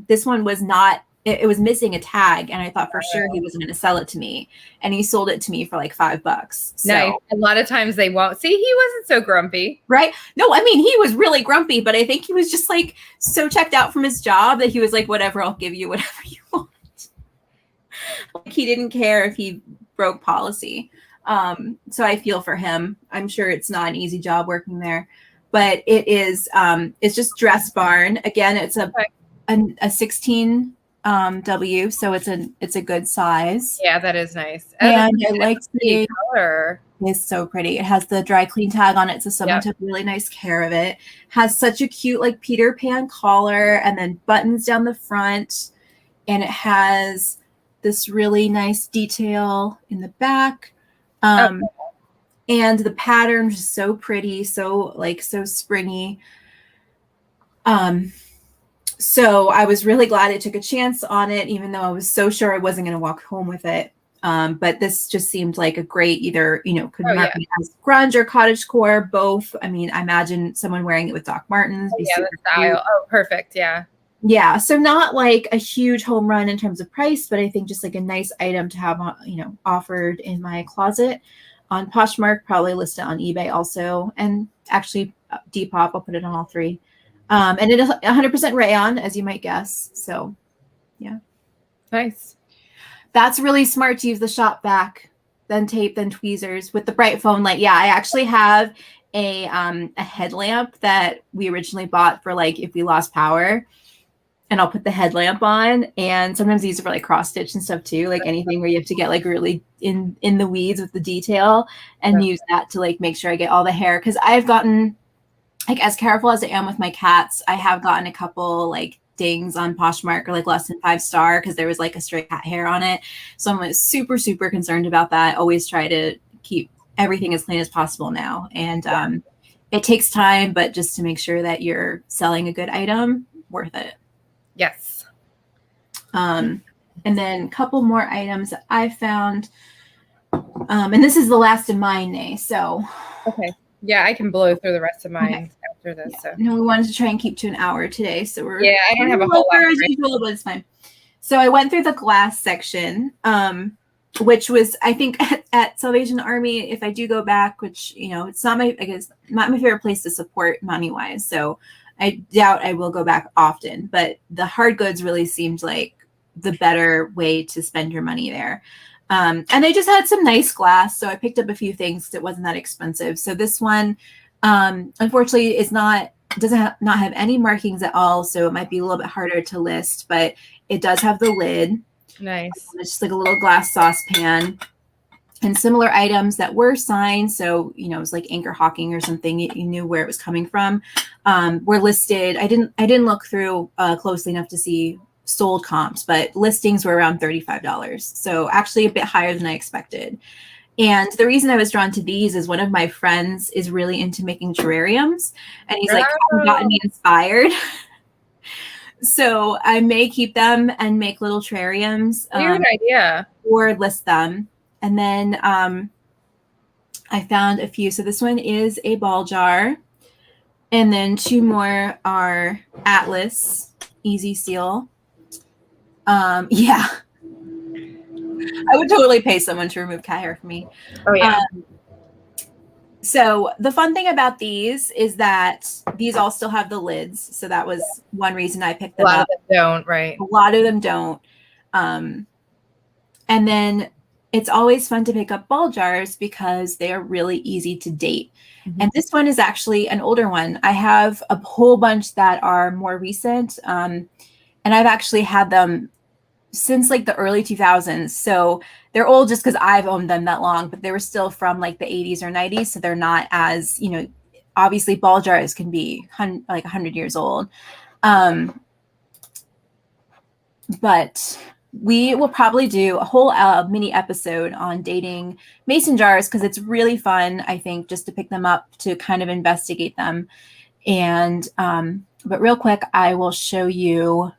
S1: this one was not, it was missing a tag, and I thought for sure he wasn't going to sell it to me. And he sold it to me for like $5. So,
S2: nice. A lot of times they won't. See, he wasn't so grumpy.
S1: Right? No, I mean, he was really grumpy, but I think he was just like so checked out from his job that he was like, whatever, I'll give you whatever you want. Like, he didn't care if he broke policy. So I feel for him. I'm sure it's not an easy job working there, but it is, it's just Dress Barn. Again, it's a 16 W, so it's a good size.
S2: Yeah, that is nice.
S1: And I like the
S2: color.
S1: It's so pretty. It has the dry clean tag on it, so someone took really nice care of it. Has such a cute like Peter Pan collar, and then buttons down the front, and it has this really nice detail in the back. And the pattern is so pretty, so springy. So I was really glad I took a chance on it, even though I was so sure I wasn't going to walk home with it. But this just seemed like a great either, could mark it as grunge or cottagecore, both. I mean, I imagine someone wearing it with Doc Martens.
S2: The style. Oh, perfect. Yeah.
S1: Yeah. So not like a huge home run in terms of price, but I think just like a nice item to have, offered in my closet. On Poshmark, probably list it on eBay also. And actually Depop, I'll put it on all three. And it is 100% rayon, as you might guess. So, yeah.
S2: Nice.
S1: That's really smart to use the shop vac, then tape, then tweezers with the bright phone light. Yeah, I actually have a headlamp that we originally bought for like if we lost power. And I'll put the headlamp on, and sometimes I use it for like cross stitch and stuff too, like anything where you have to get like really in the weeds with the detail, and use that to like make sure I get all the hair. Because I've gotten, like, as careful as I am with my cats, I have gotten a couple like dings on Poshmark or like less than 5-star because there was like a stray cat hair on it. So I'm like super, super concerned about that. I always try to keep everything as clean as possible now. And it takes time, but just to make sure that you're selling a good item, worth it.
S2: Yes.
S1: And then a couple more items that I found. And this is the last of mine, Nay. So.
S2: Okay. Yeah, I can blow through the rest of mine after this.
S1: Yeah.
S2: So.
S1: No, we wanted to try and keep to an hour today. So we're
S2: I don't have a whole lot
S1: as usual, but it's fine. So I went through the glass section, which was, I think, at Salvation Army, if I do go back, which, it's not my favorite place to support money-wise. So I doubt I will go back often. But the hard goods really seemed like the better way to spend your money there. And they just had some nice glass. So I picked up a few things because it wasn't that expensive. So this one, unfortunately, doesn't have any markings at all. So it might be a little bit harder to list, but it does have the lid.
S2: Nice.
S1: It's just like a little glass saucepan and similar items that were signed. So, it was like Anchor Hawking or something. You knew where it was coming from. Were listed. I didn't look through closely enough to see sold comps, but listings were around $35. So actually a bit higher than I expected. And the reason I was drawn to these is one of my friends is really into making terrariums, and he's like, gotten me inspired. So I may keep them and make little terrariums.
S2: Weird idea.
S1: Or list them. And then I found a few. So this one is a ball jar. And then two more are Atlas Easy Seal. Yeah. I would totally pay someone to remove cat hair for me.
S2: Oh, yeah.
S1: So the fun thing about these is that these all still have the lids. So that was one reason I picked them up.
S2: A lot of them don't, right?
S1: A lot of them don't. And then it's always fun to pick up ball jars because they are really easy to date. Mm-hmm. And this one is actually an older one. I have a whole bunch that are more recent. And I've actually had them since like the early 2000s. So they're old just because I've owned them that long, but they were still from like the 80s or 90s. So they're not as, obviously ball jars can be like 100 years old. But we will probably do a whole mini episode on dating mason jars because it's really fun, I think, just to pick them up, to kind of investigate them. And, but real quick, I will show you,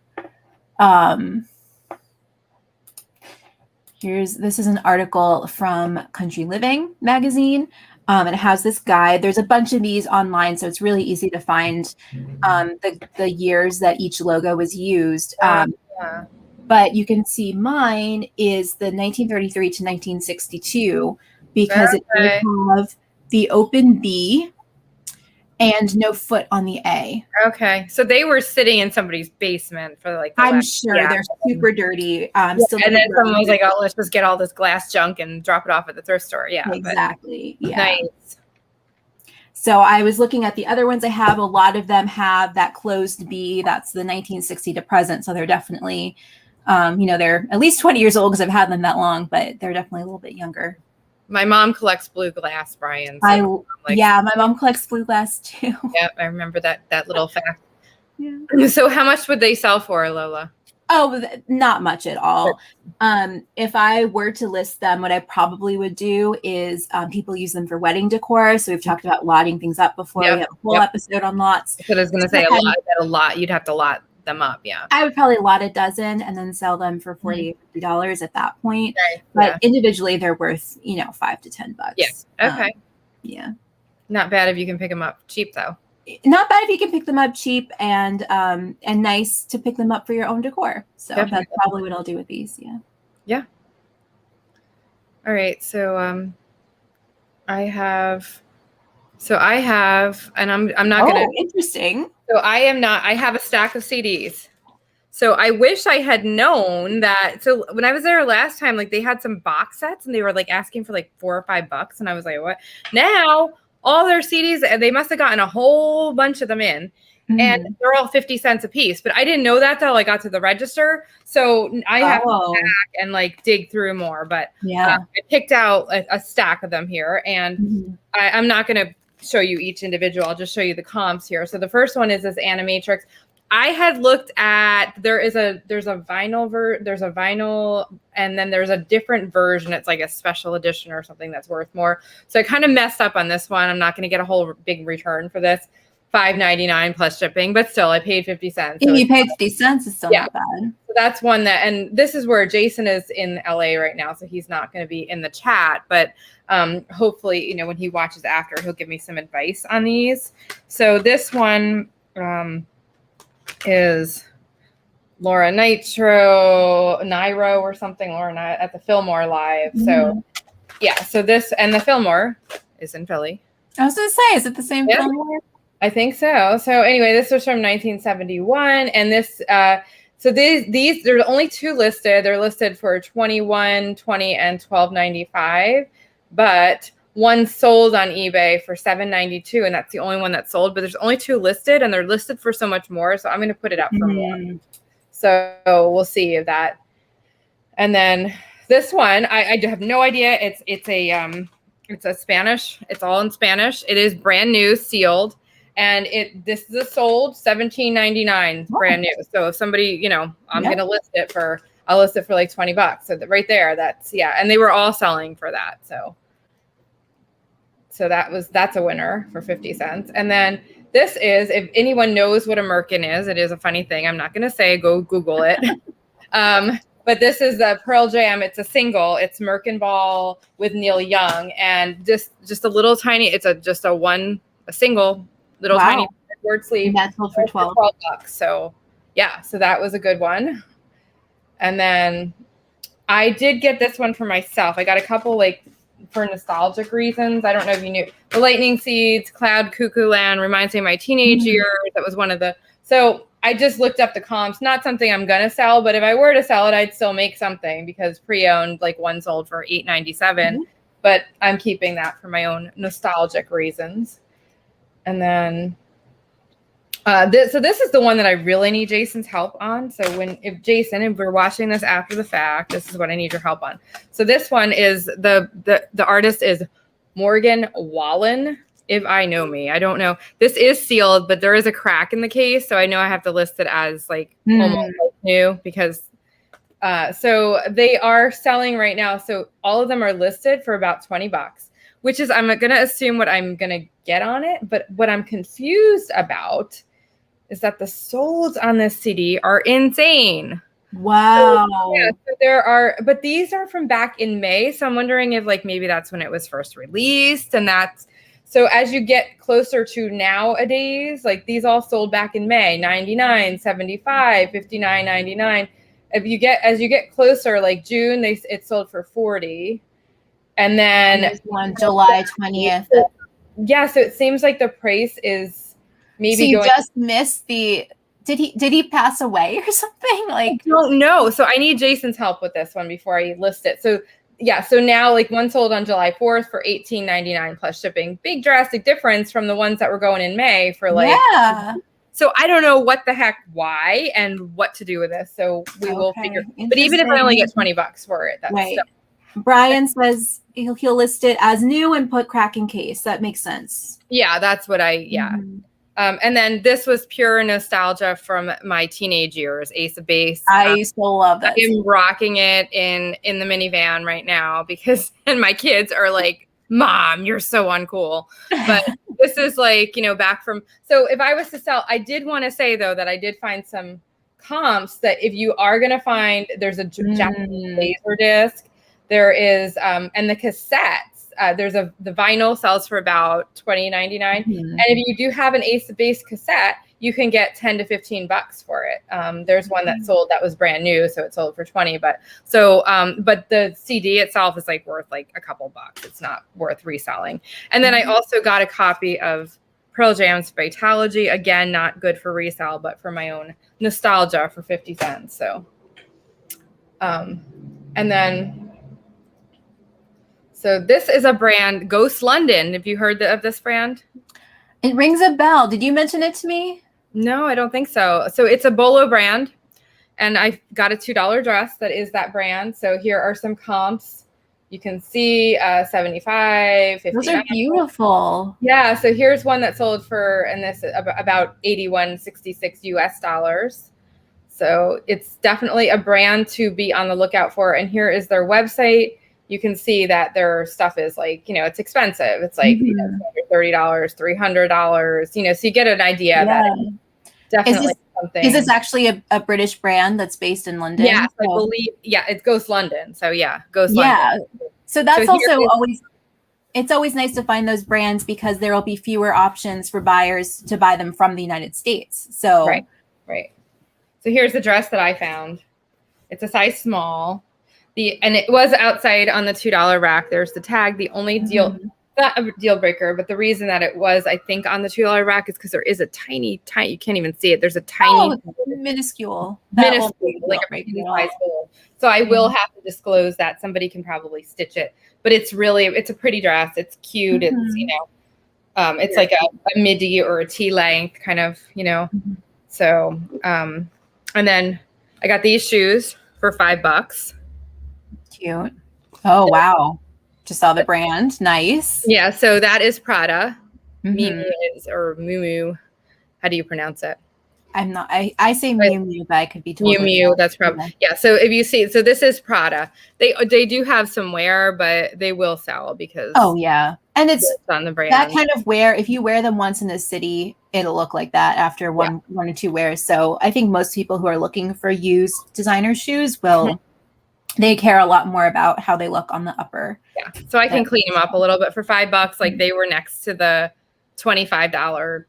S1: this is an article from Country Living magazine. And it has this guide. There's a bunch of these online, so it's really easy to find the years that each logo was used. But you can see mine is the 1933 to 1962 because it does have the open B and no foot on the A.
S2: Okay. So they were sitting in somebody's basement for like
S1: I'm sure they're super dirty.
S2: And then someone was like, oh, let's just get all this glass junk and drop it off at the thrift store. Yeah.
S1: Exactly. Yeah.
S2: Nice.
S1: So I was looking at the other ones I have. A lot of them have that closed B. That's the 1960 to present. So they're definitely, they're at least 20 years old because I've had them that long, but they're definitely a little bit younger.
S2: My mom collects blue glass, Brian.
S1: So my mom collects blue glass too.
S2: Yeah, I remember that little fact. Yeah. So how much would they sell for, Lola?
S1: Oh, not much at all. If I were to list them, what I probably would do is people use them for wedding decor. So we've talked about lotting things up before.
S2: Yep.
S1: We have a whole episode on lots.
S2: So I was going to say a lot. You'd have to lot them up. Yeah.
S1: I would probably lot a dozen and then sell them for $40, $50 at that point. Okay. But individually, they're worth, $5 to $10.
S2: Yeah. Okay.
S1: Yeah.
S2: Not bad if you can pick them up cheap, though.
S1: Not bad if you can pick them up cheap and nice to pick them up for your own decor. So That's probably what I'll do with these. Yeah.
S2: Yeah. All right. So I have, and I'm not going to.
S1: Interesting.
S2: So I have a stack of CDs. So I wish I had known that. So when I was there last time, like they had some box sets and they were like asking for like $4 or $5. And I was like, what? Now all their CDs, and they must have gotten a whole bunch of them in. Mm-hmm. And they're all 50 cents a piece. But I didn't know that till I got to the register. So I have to go back and like dig through more. But I picked out a stack of them here. And I'm not going to show you each individual. I'll just show you the comps here. So the first one is this Animatrix. I had looked at, there's a vinyl and then there's a different version. It's like a special edition or something that's worth more. So I kind of messed up on this one. I'm not going to get a whole big return for this. $5.99 plus shipping, but still I paid 50 cents.
S1: So you paid 50 cents, it's still not bad.
S2: So that's one that, and this is where Jason is in LA right now, so he's not going to be in the chat, but hopefully, you know, when he watches after, he'll give me some advice on these. So this one is Laura Niro or something, Laura at the Fillmore Live. So yeah, so this, and the Fillmore is in Philly.
S1: I was going to say, is it the same Fillmore?
S2: I think so. So anyway, this was from 1971, and this so these there's only 2 listed. They're listed for $21.20 and $12.95, but one sold on eBay for $7.92, and that's the only one that sold. But there's only 2 listed, and they're listed for so much more. So I'm going to put it up for more. So we'll see if that. And then this one, I have no idea. It's a Spanish. It's all in Spanish. It is brand new, sealed. And this is a sold $17.99 brand new. So if somebody, you know, I'll list it for like $20. So right there, that's, and they were all selling for that. So that's a winner for 50 cents. And then this is, if anyone knows what a merkin is, it is a funny thing. I'm not going to say, go Google it. But this is the Pearl Jam. It's a single. It's Merkin Ball with Neil Young, and just a little tiny. It's a single. Little tiny word sleeve.
S1: And that's sold for $12.
S2: So yeah, so that was a good one. And then I did get this one for myself. I got a couple like for nostalgic reasons. I don't know if you knew. The Lightning Seeds, Cloud Cuckoo Land reminds me of my teenage years. That was one of the, so I just looked up the comps. Not something I'm gonna sell, but if I were to sell it, I'd still make something because pre-owned, like one sold for $8.97. But I'm keeping that for my own nostalgic reasons. And then this is the one that I really need Jason's help on. So if we're watching this after the fact, this is what I need your help on. So this one is the artist is Morgan Wallen. If I know me, I don't know. This is sealed, but there is a crack in the case. So I know I have to list it as like almost like new because so they are selling right now. So all of them are listed for about $20. Which is, I'm going to assume what I'm going to get on it. But what I'm confused about is that the solds on this CD are insane.
S1: Wow.
S2: So but these are from back in May. So I'm wondering if like maybe that's when it was first released. And so as you get closer to nowadays, like these all sold back in May, $99, $75, $59.99. As you get closer, like June, it sold for $40. And then
S1: on July 20th.
S2: Yeah, so it seems like the price is maybe. So
S1: you just missed the. Did he pass away or something? Like,
S2: I don't know. So I need Jason's help with this one before I list it. So yeah, so now like one sold on July 4th for $18.99 plus shipping. Big drastic difference from the ones that were going in May for like.
S1: Yeah.
S2: So I don't know what the heck, why, and what to do with this. So we will figure. But even if I only get $20 for it, that's still.
S1: Brian says he'll list it as new and put crack in case. That makes sense.
S2: Yeah, that's what and then this was pure nostalgia from my teenage years, Ace of Base.
S1: I used to love that.
S2: I'm rocking it in the minivan right now because, and my kids are like, Mom, you're so uncool. But this is like, back from, so if I was to sell, I did want to say though, that I did find some comps that if you are going to find, there's a Japanese laser disc. There is, and the cassettes, the vinyl sells for about $20.99. And if you do have an Ace of Base cassette, you can get $10 to $15 for it. There's one that sold that was brand new, so it sold for $20. But the CD itself is like worth like a couple bucks. It's not worth reselling. And then I also got a copy of Pearl Jam's Vitalogy. Again, not good for resale, but for my own nostalgia for 50 cents. So, and then. So this is a brand, Ghost London. Have you heard of this brand?
S1: It rings a bell. Did you mention it to me?
S2: No, I don't think so. So it's a Bolo brand, and I got a $2 dress that is that brand. So here are some comps. You can see 75, 59.
S1: Those are beautiful.
S2: Yeah, so here's one that sold for, and this about 81.66 US dollars. So it's definitely a brand to be on the lookout for. And here is their website. You can see that their stuff is like, you know, it's expensive. It's like $30, $300, you know, so you get an idea that it's definitely something.
S1: Is this actually a British brand that's based in London?
S2: Yes, I believe. Yeah, it goes London. So yeah, goes London.
S1: Yeah. So that's also always, it's always nice to find those brands because there will be fewer options for buyers to buy them from the United States. So
S2: right. So here's the dress that I found. It's a size small. And it was outside on the $2 rack. There's the tag. The only deal, not a deal breaker, but the reason that it was, I think, on the $2 rack is because there is a tiny, you can't even see it. There's a tiny,
S1: minuscule,
S2: like a size hole. So I will have to disclose that. Somebody can probably stitch it, but it's a pretty dress. It's cute. It's, you know, it's like a midi or a T length kind of, you know. So, and then I got these shoes for $5.
S1: Cute. Oh, wow. Just saw the brand. Nice.
S2: Yeah. So that is Prada. Miu is, or Miu. How do you pronounce it?
S1: I'm not, I say Miu Miu, but I could be totally
S2: Miu. That's probably, yeah. So if you see, so this is Prada. They do have some wear, but they will sell because.
S1: Oh yeah. And it's
S2: on the brand.
S1: That kind of wear, if you wear them once in the city, it'll look like that after one or two wears. So I think most people who are looking for used designer shoes will, they care a lot more about how they look on the upper.
S2: Yeah. So I can clean them up a little bit for $5. Like they were next to the $25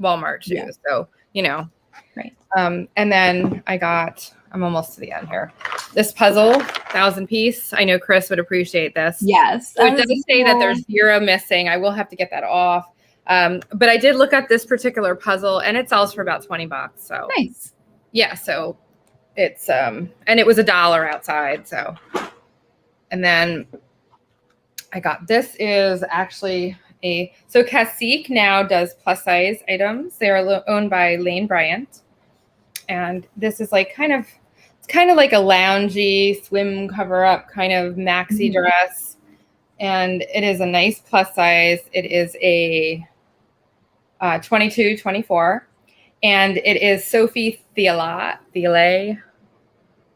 S2: Walmart shoes. Yeah. So, you know.
S1: Right.
S2: And then I'm almost to the end here. This puzzle, 1,000-piece. I know Chris would appreciate this.
S1: Yes.
S2: So it does say that there's 0 missing. I will have to get that off. But I did look at this particular puzzle and it sells for about $20. So
S1: nice.
S2: Yeah. So it's, and it was $1 outside. So, and then I got, this is actually so Cacique now does plus size items. They're owned by Lane Bryant. And this is like kind of like a loungy swim cover up kind of maxi dress. And it is a nice plus size. It is a 22, 24. And it is Sophie Thiele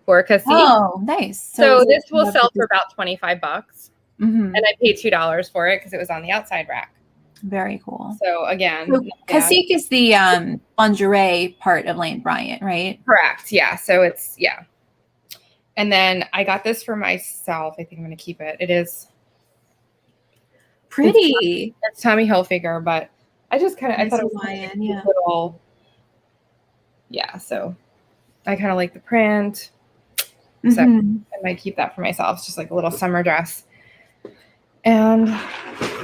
S2: for Cacique.
S1: Oh, nice.
S2: So this will sell for about $25. And I paid $2 for it because it was on the outside rack.
S1: Very cool.
S2: So again,
S1: Cacique is the lingerie part of Lane Bryant, right?
S2: Correct. Yeah. So it's, yeah. And then I got this for myself. I think I'm going to keep it. It is
S1: pretty.
S2: It's Tommy Hilfiger, but I just kind of, I thought it was
S1: Hawaiian,
S2: little. Yeah. So I kind of like the print. So I might keep that for myself. It's just like a little summer dress. And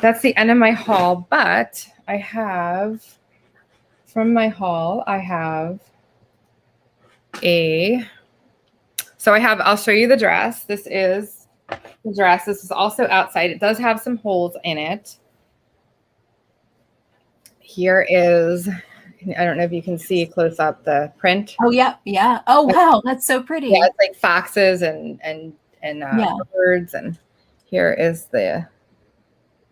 S2: that's the end of my haul, but I have, from my haul, I have I'll show you the dress. This is the dress. This is also outside. It does have some holes in it. Here is, I don't know if you can see close up the print.
S1: Oh, yeah. Yeah. Oh, wow. That's so pretty.
S2: Yeah, it's like foxes and birds. And here is the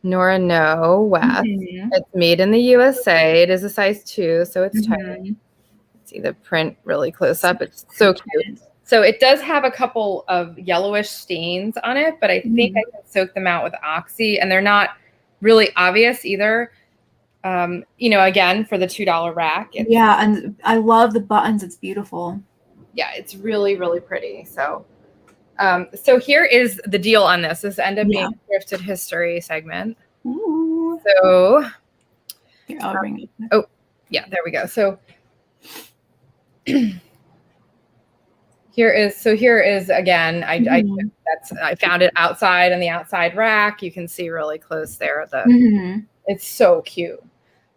S2: Nora No West. It's made in the USA. It is a size 2, so it's tiny. See the print really close up. It's so cute. So it does have a couple of yellowish stains on it, but I think I can soak them out with Oxy, and they're not really obvious either. You know, again, for the $2 rack.
S1: Yeah, and I love the buttons. It's beautiful.
S2: Yeah, it's really, really pretty. So so here is the deal on this. This ended up being a thrifted history segment.
S1: Ooh.
S2: So,
S1: here, I'll bring it.
S2: Oh, yeah, there we go. So here is again. I found it outside on the outside rack. You can see really close there. It's so cute.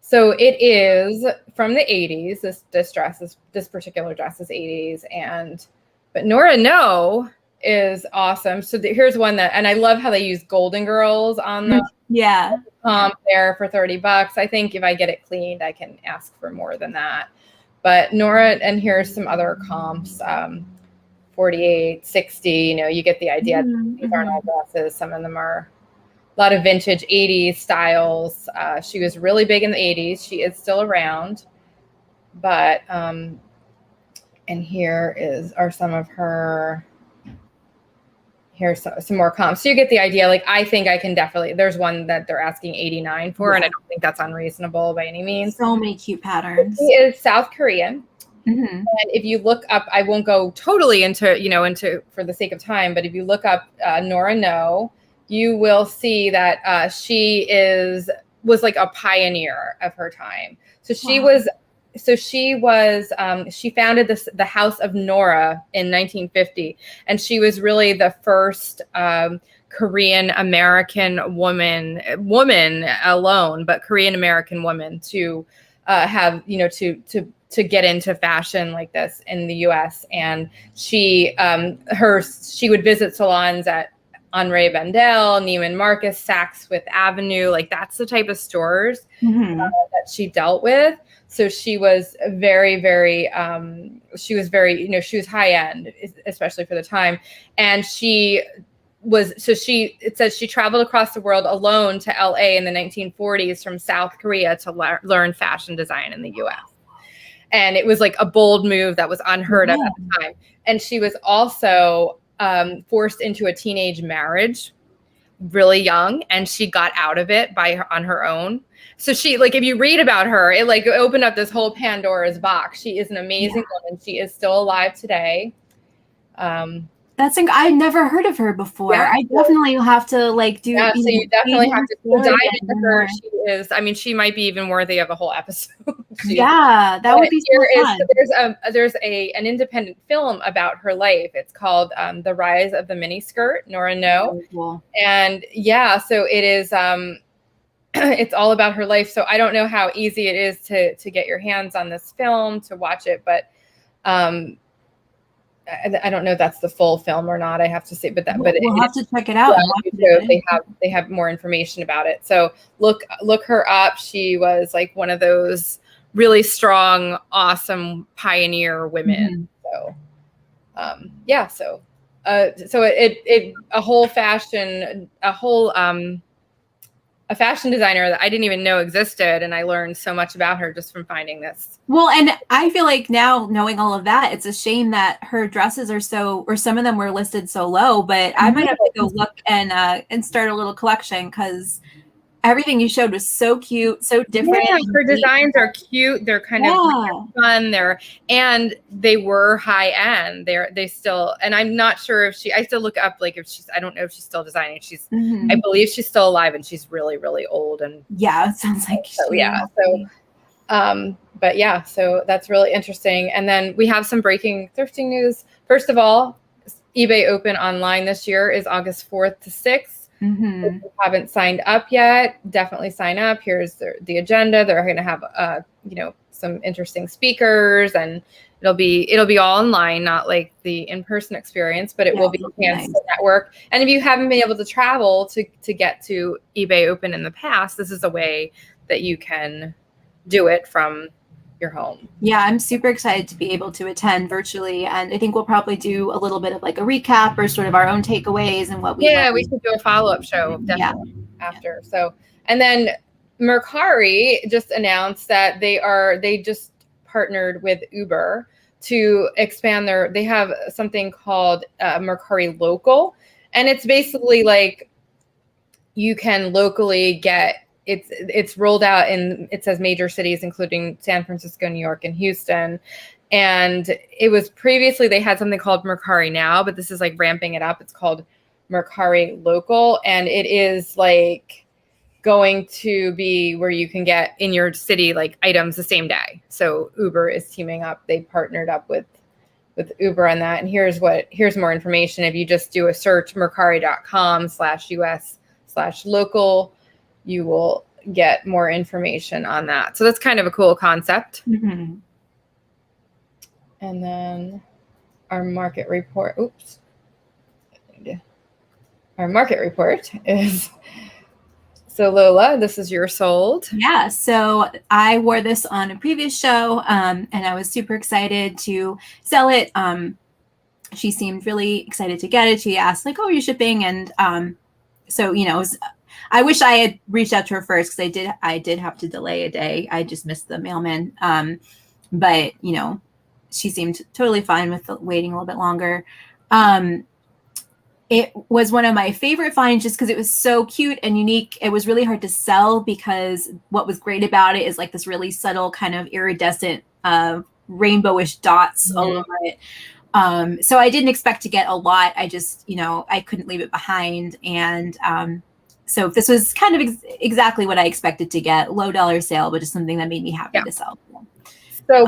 S2: So it is from the 80s. This particular dress is 80s, but Nora No is awesome. So here's one that, and I love how they use Golden Girls on the there for $30. I think if I get it cleaned, I can ask for more than that. But Nora, and here's some other comps 1948, 60, you get the idea. These aren't all dresses. Some of them are a lot of vintage 80s styles. She was really big in the 80s. She is still around, but, and are some of her, here's some more comps. So you get the idea. Like, I think I can definitely, there's one that they're asking 89 for, and I don't think that's unreasonable by any means.
S1: So many cute patterns.
S2: She is South Korean. And if you look up, I won't go totally into for the sake of time, but if you look up Nora No, you will see that she was like a pioneer of her time. So she founded the House of Nora in 1950, and she was really the first Korean American woman alone, but Korean American woman to have to get into fashion like this in the U.S. And she would visit salons at Henri Bendel, Neiman Marcus, Saks Fifth Avenue. Like, that's the type of stores that she dealt with. So she was very, very, she was high end, especially for the time. And it says she traveled across the world alone to LA in the 1940s from South Korea to learn fashion design in the US. And it was like a bold move that was unheard of at the time. And she was also forced into a teenage marriage really young, and she got out of it on her own. So she, like, if you read about her, it like opened up this whole Pandora's box. She is an amazing woman. She is still alive today.
S1: I've never heard of her before.
S2: Yeah.
S1: I definitely have to do.
S2: Yeah, so you definitely have to dive into her. She is. I mean, she might be even worthy of a whole episode.
S1: That would be so fun.
S2: There's an independent film about her life. It's called The Rise of the Miniskirt, Nora No.
S1: Cool.
S2: And so it is. It's all about her life. So I don't know how easy it is to get your hands on this film to watch it, but. I don't know if that's the full film or not. I have to say, but
S1: we'll have to check it out.
S2: They have more information about it. So look her up. She was like one of those really strong, awesome pioneer women. So, a fashion designer that I didn't even know existed. And I learned so much about her just from finding this.
S1: Well, and I feel like now knowing all of that, it's a shame that her dresses are some of them were listed so low, but I might have to go look and start a little collection, because everything you showed was so cute, so different.
S2: Yeah, her designs are cute. They're kind of fun. They were high end. They still, and I'm not sure if I still look up, like, I don't know if she's still designing. I believe she's still alive, and she's really, really old. And
S1: it sounds like
S2: so that's really interesting. And then we have some breaking thrifting news. First of all, eBay Open online this year is August 4th to 6th. If you haven't signed up yet, definitely sign up. Here's the agenda. They're going to have some interesting speakers, and it'll be all online, not like the in-person experience, but it will be a chance to network. And if you haven't been able to travel to get to eBay Open in the past, this is a way that you can do it from your home.
S1: Yeah, I'm super excited to be able to attend virtually, and I think we'll probably do a little bit of like a recap or sort of our own takeaways and what we learned.
S2: We should do a follow-up show definitely after. So, and then Mercari just announced that they just partnered with Uber to expand they have something called Mercari Local, and it's basically like you can locally get. It's rolled out in, it says, major cities, including San Francisco, New York, and Houston. And it was previously, they had something called Mercari Now, but this is like ramping it up. It's called Mercari Local. And it is like going to be where you can get in your city, like, items the same day. So Uber is teaming up. They partnered up with Uber on that. And here's more information. If you just do a search, mercari.com/US/local, you will get more information on that. So that's kind of a cool concept. And then our market report. Our market report is, so Lola, this is your sold.
S1: Yeah, so I wore this on a previous show, and I was super excited to sell it. she seemed really excited to get it. She asked like, "Oh, you're shipping?" And so I wish I had reached out to her first because I did have to delay a day. I just missed the mailman. But she seemed totally fine with waiting a little bit longer. It was one of my favorite finds just because it was so cute and unique. It was really hard to sell because what was great about it is like this really subtle kind of iridescent rainbowish dots all over it. So I didn't expect to get a lot. I just, I couldn't leave it behind. And so this was kind of exactly what I expected to get. Low dollar sale, but just something that made me happy to sell.
S2: So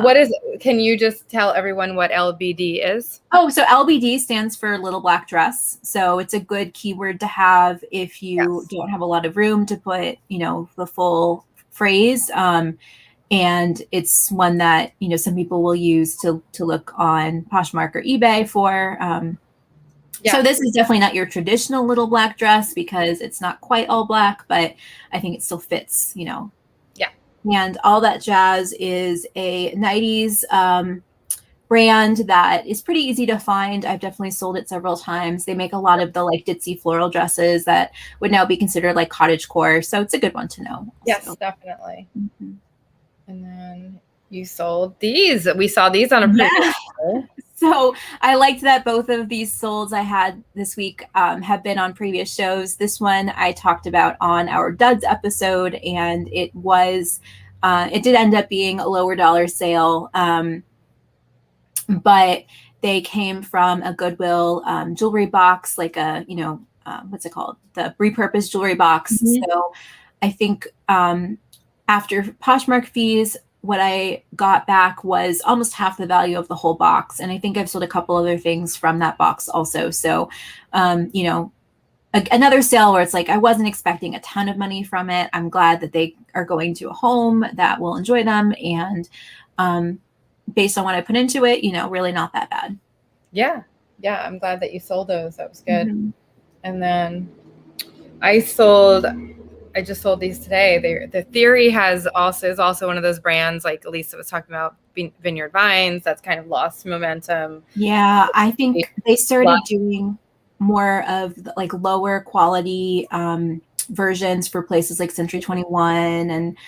S2: can you just tell everyone what LBD is?
S1: Oh, so LBD stands for little black dress. So it's a good keyword to have if you don't have a lot of room to put, the full phrase. And it's one that, some people will use to look on Poshmark or eBay for. So this is definitely not your traditional little black dress because it's not quite all black, but I think it still fits, Yeah. And All That Jazz is a 90s brand that is pretty easy to find. I've definitely sold it several times. They make a lot of the like ditzy floral dresses that would now be considered like cottagecore. So it's a good one to know.
S2: Yes, definitely. Mm-hmm. And then you sold these. We saw these on a previous show.
S1: So I liked that both of these solds I had this week have been on previous shows. This one I talked about on our Duds episode, and it did end up being a lower dollar sale, but they came from a Goodwill jewelry box, like a, what's it called? The repurposed jewelry box. Mm-hmm. So I think after Poshmark fees, what I got back was almost half the value of the whole box. And I think I've sold a couple other things from that box also. So, another sale where it's like, I wasn't expecting a ton of money from it. I'm glad that they are going to a home that will enjoy them. And based on what I put into it, really not that bad.
S2: Yeah. Yeah. I'm glad that you sold those. That was good. Mm-hmm. And then I just sold these today. The Theory is also one of those brands like Lisa was talking about, Vineyard Vines, that's kind of lost momentum.
S1: Yeah, I think they started doing more of like lower quality versions for places like Century 21, and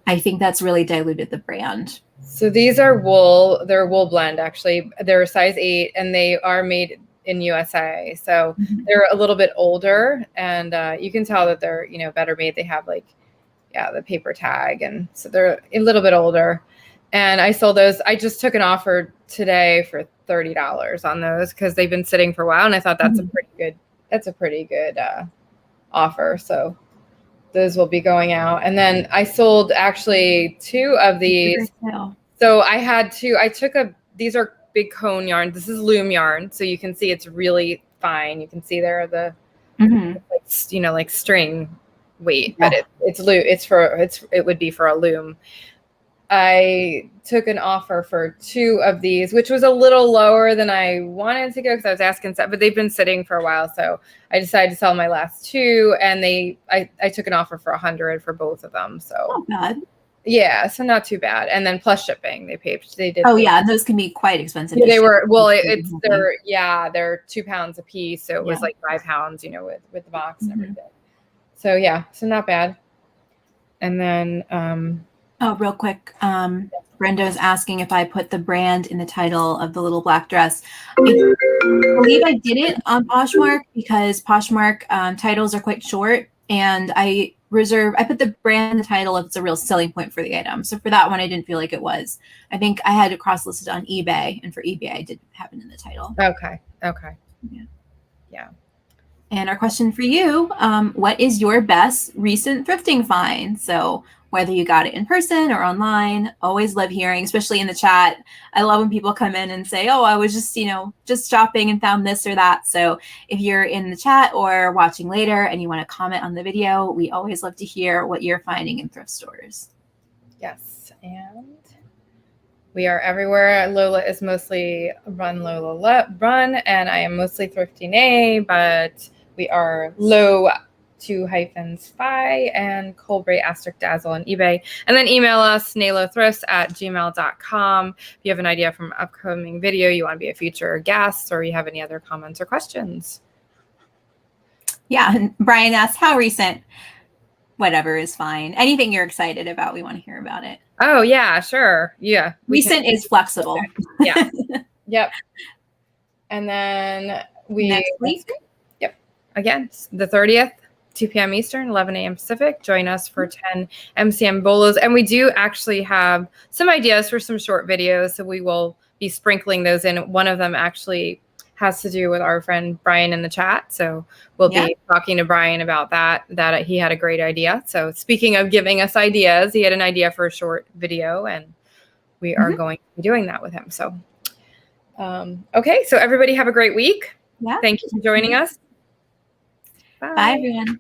S1: I think that's really diluted the brand.
S2: So these are wool. They're a wool blend, actually. They're a size 8, and they are made in USA. So they're a little bit older, and you can tell that they're, better made. They have the paper tag, and so they're a little bit older. And I sold those. I just took an offer today for $30 on those because they've been sitting for a while, and I thought that's a pretty good offer. So those will be going out. And then I sold actually 2 of these. So I had 2. These are big cone yarn. This is loom yarn, so you can see it's really fine. You can see there are the like string weight, but it would be for a loom. I took an offer for 2 of these, which was a little lower than I wanted to go because I was asking, but they've been sitting for a while, so I decided to sell my last 2, and I took an offer for $100 for both of them. So
S1: not bad.
S2: Yeah, so not too bad. And then plus shipping, they did.
S1: Oh yeah, those can be quite expensive.
S2: Yeah, they were. Well, they're 2 pounds a piece, so it was like 5 pounds, with the box and everything. So yeah, so not bad. And then
S1: real quick, Brenda is asking if I put the brand in the title of the little black dress. I believe I did it on Poshmark because Poshmark titles are quite short, and I put the brand in the title if it's a real selling point for the item. So for that one, I didn't feel like it was. I think I had it cross-listed on eBay, and for eBay, I did have it in the title.
S2: Okay. Yeah.
S1: And our question for you, what is your best recent thrifting find? So whether you got it in person or online, always love hearing, especially in the chat. I love when people come in and say, oh, I was just shopping and found this or that. So if you're in the chat or watching later and you want to comment on the video, we always love to hear what you're finding in thrift stores.
S2: Yes, and we are everywhere. Lola is mostly Run Lola Run, and I am mostly Thrifting A, but we are low 2-spy and Colbray Asterisk Dazzle on eBay. And then email us, nalothrifts@gmail.com. If you have an idea from an upcoming video, you want to be a future guest, or you have any other comments or questions.
S1: Yeah. And Brian asks, how recent? Whatever is fine. Anything you're excited about, we want to hear about it.
S2: Oh, yeah, sure. Yeah.
S1: Recent is flexible.
S2: Yeah. Yep. And then
S1: next week.
S2: Yep. Again, the 30th, 2 p.m. Eastern, 11 a.m. Pacific. Join us for 10 MCM bolos. And we do actually have some ideas for some short videos. So we will be sprinkling those in. One of them actually has to do with our friend Brian in the chat. So we'll be talking to Brian about that he had a great idea. So speaking of giving us ideas, he had an idea for a short video, and we are going to be doing that with him. So, okay. So everybody have a great week.
S1: Yeah.
S2: Thank you for joining us.
S1: Bye everyone.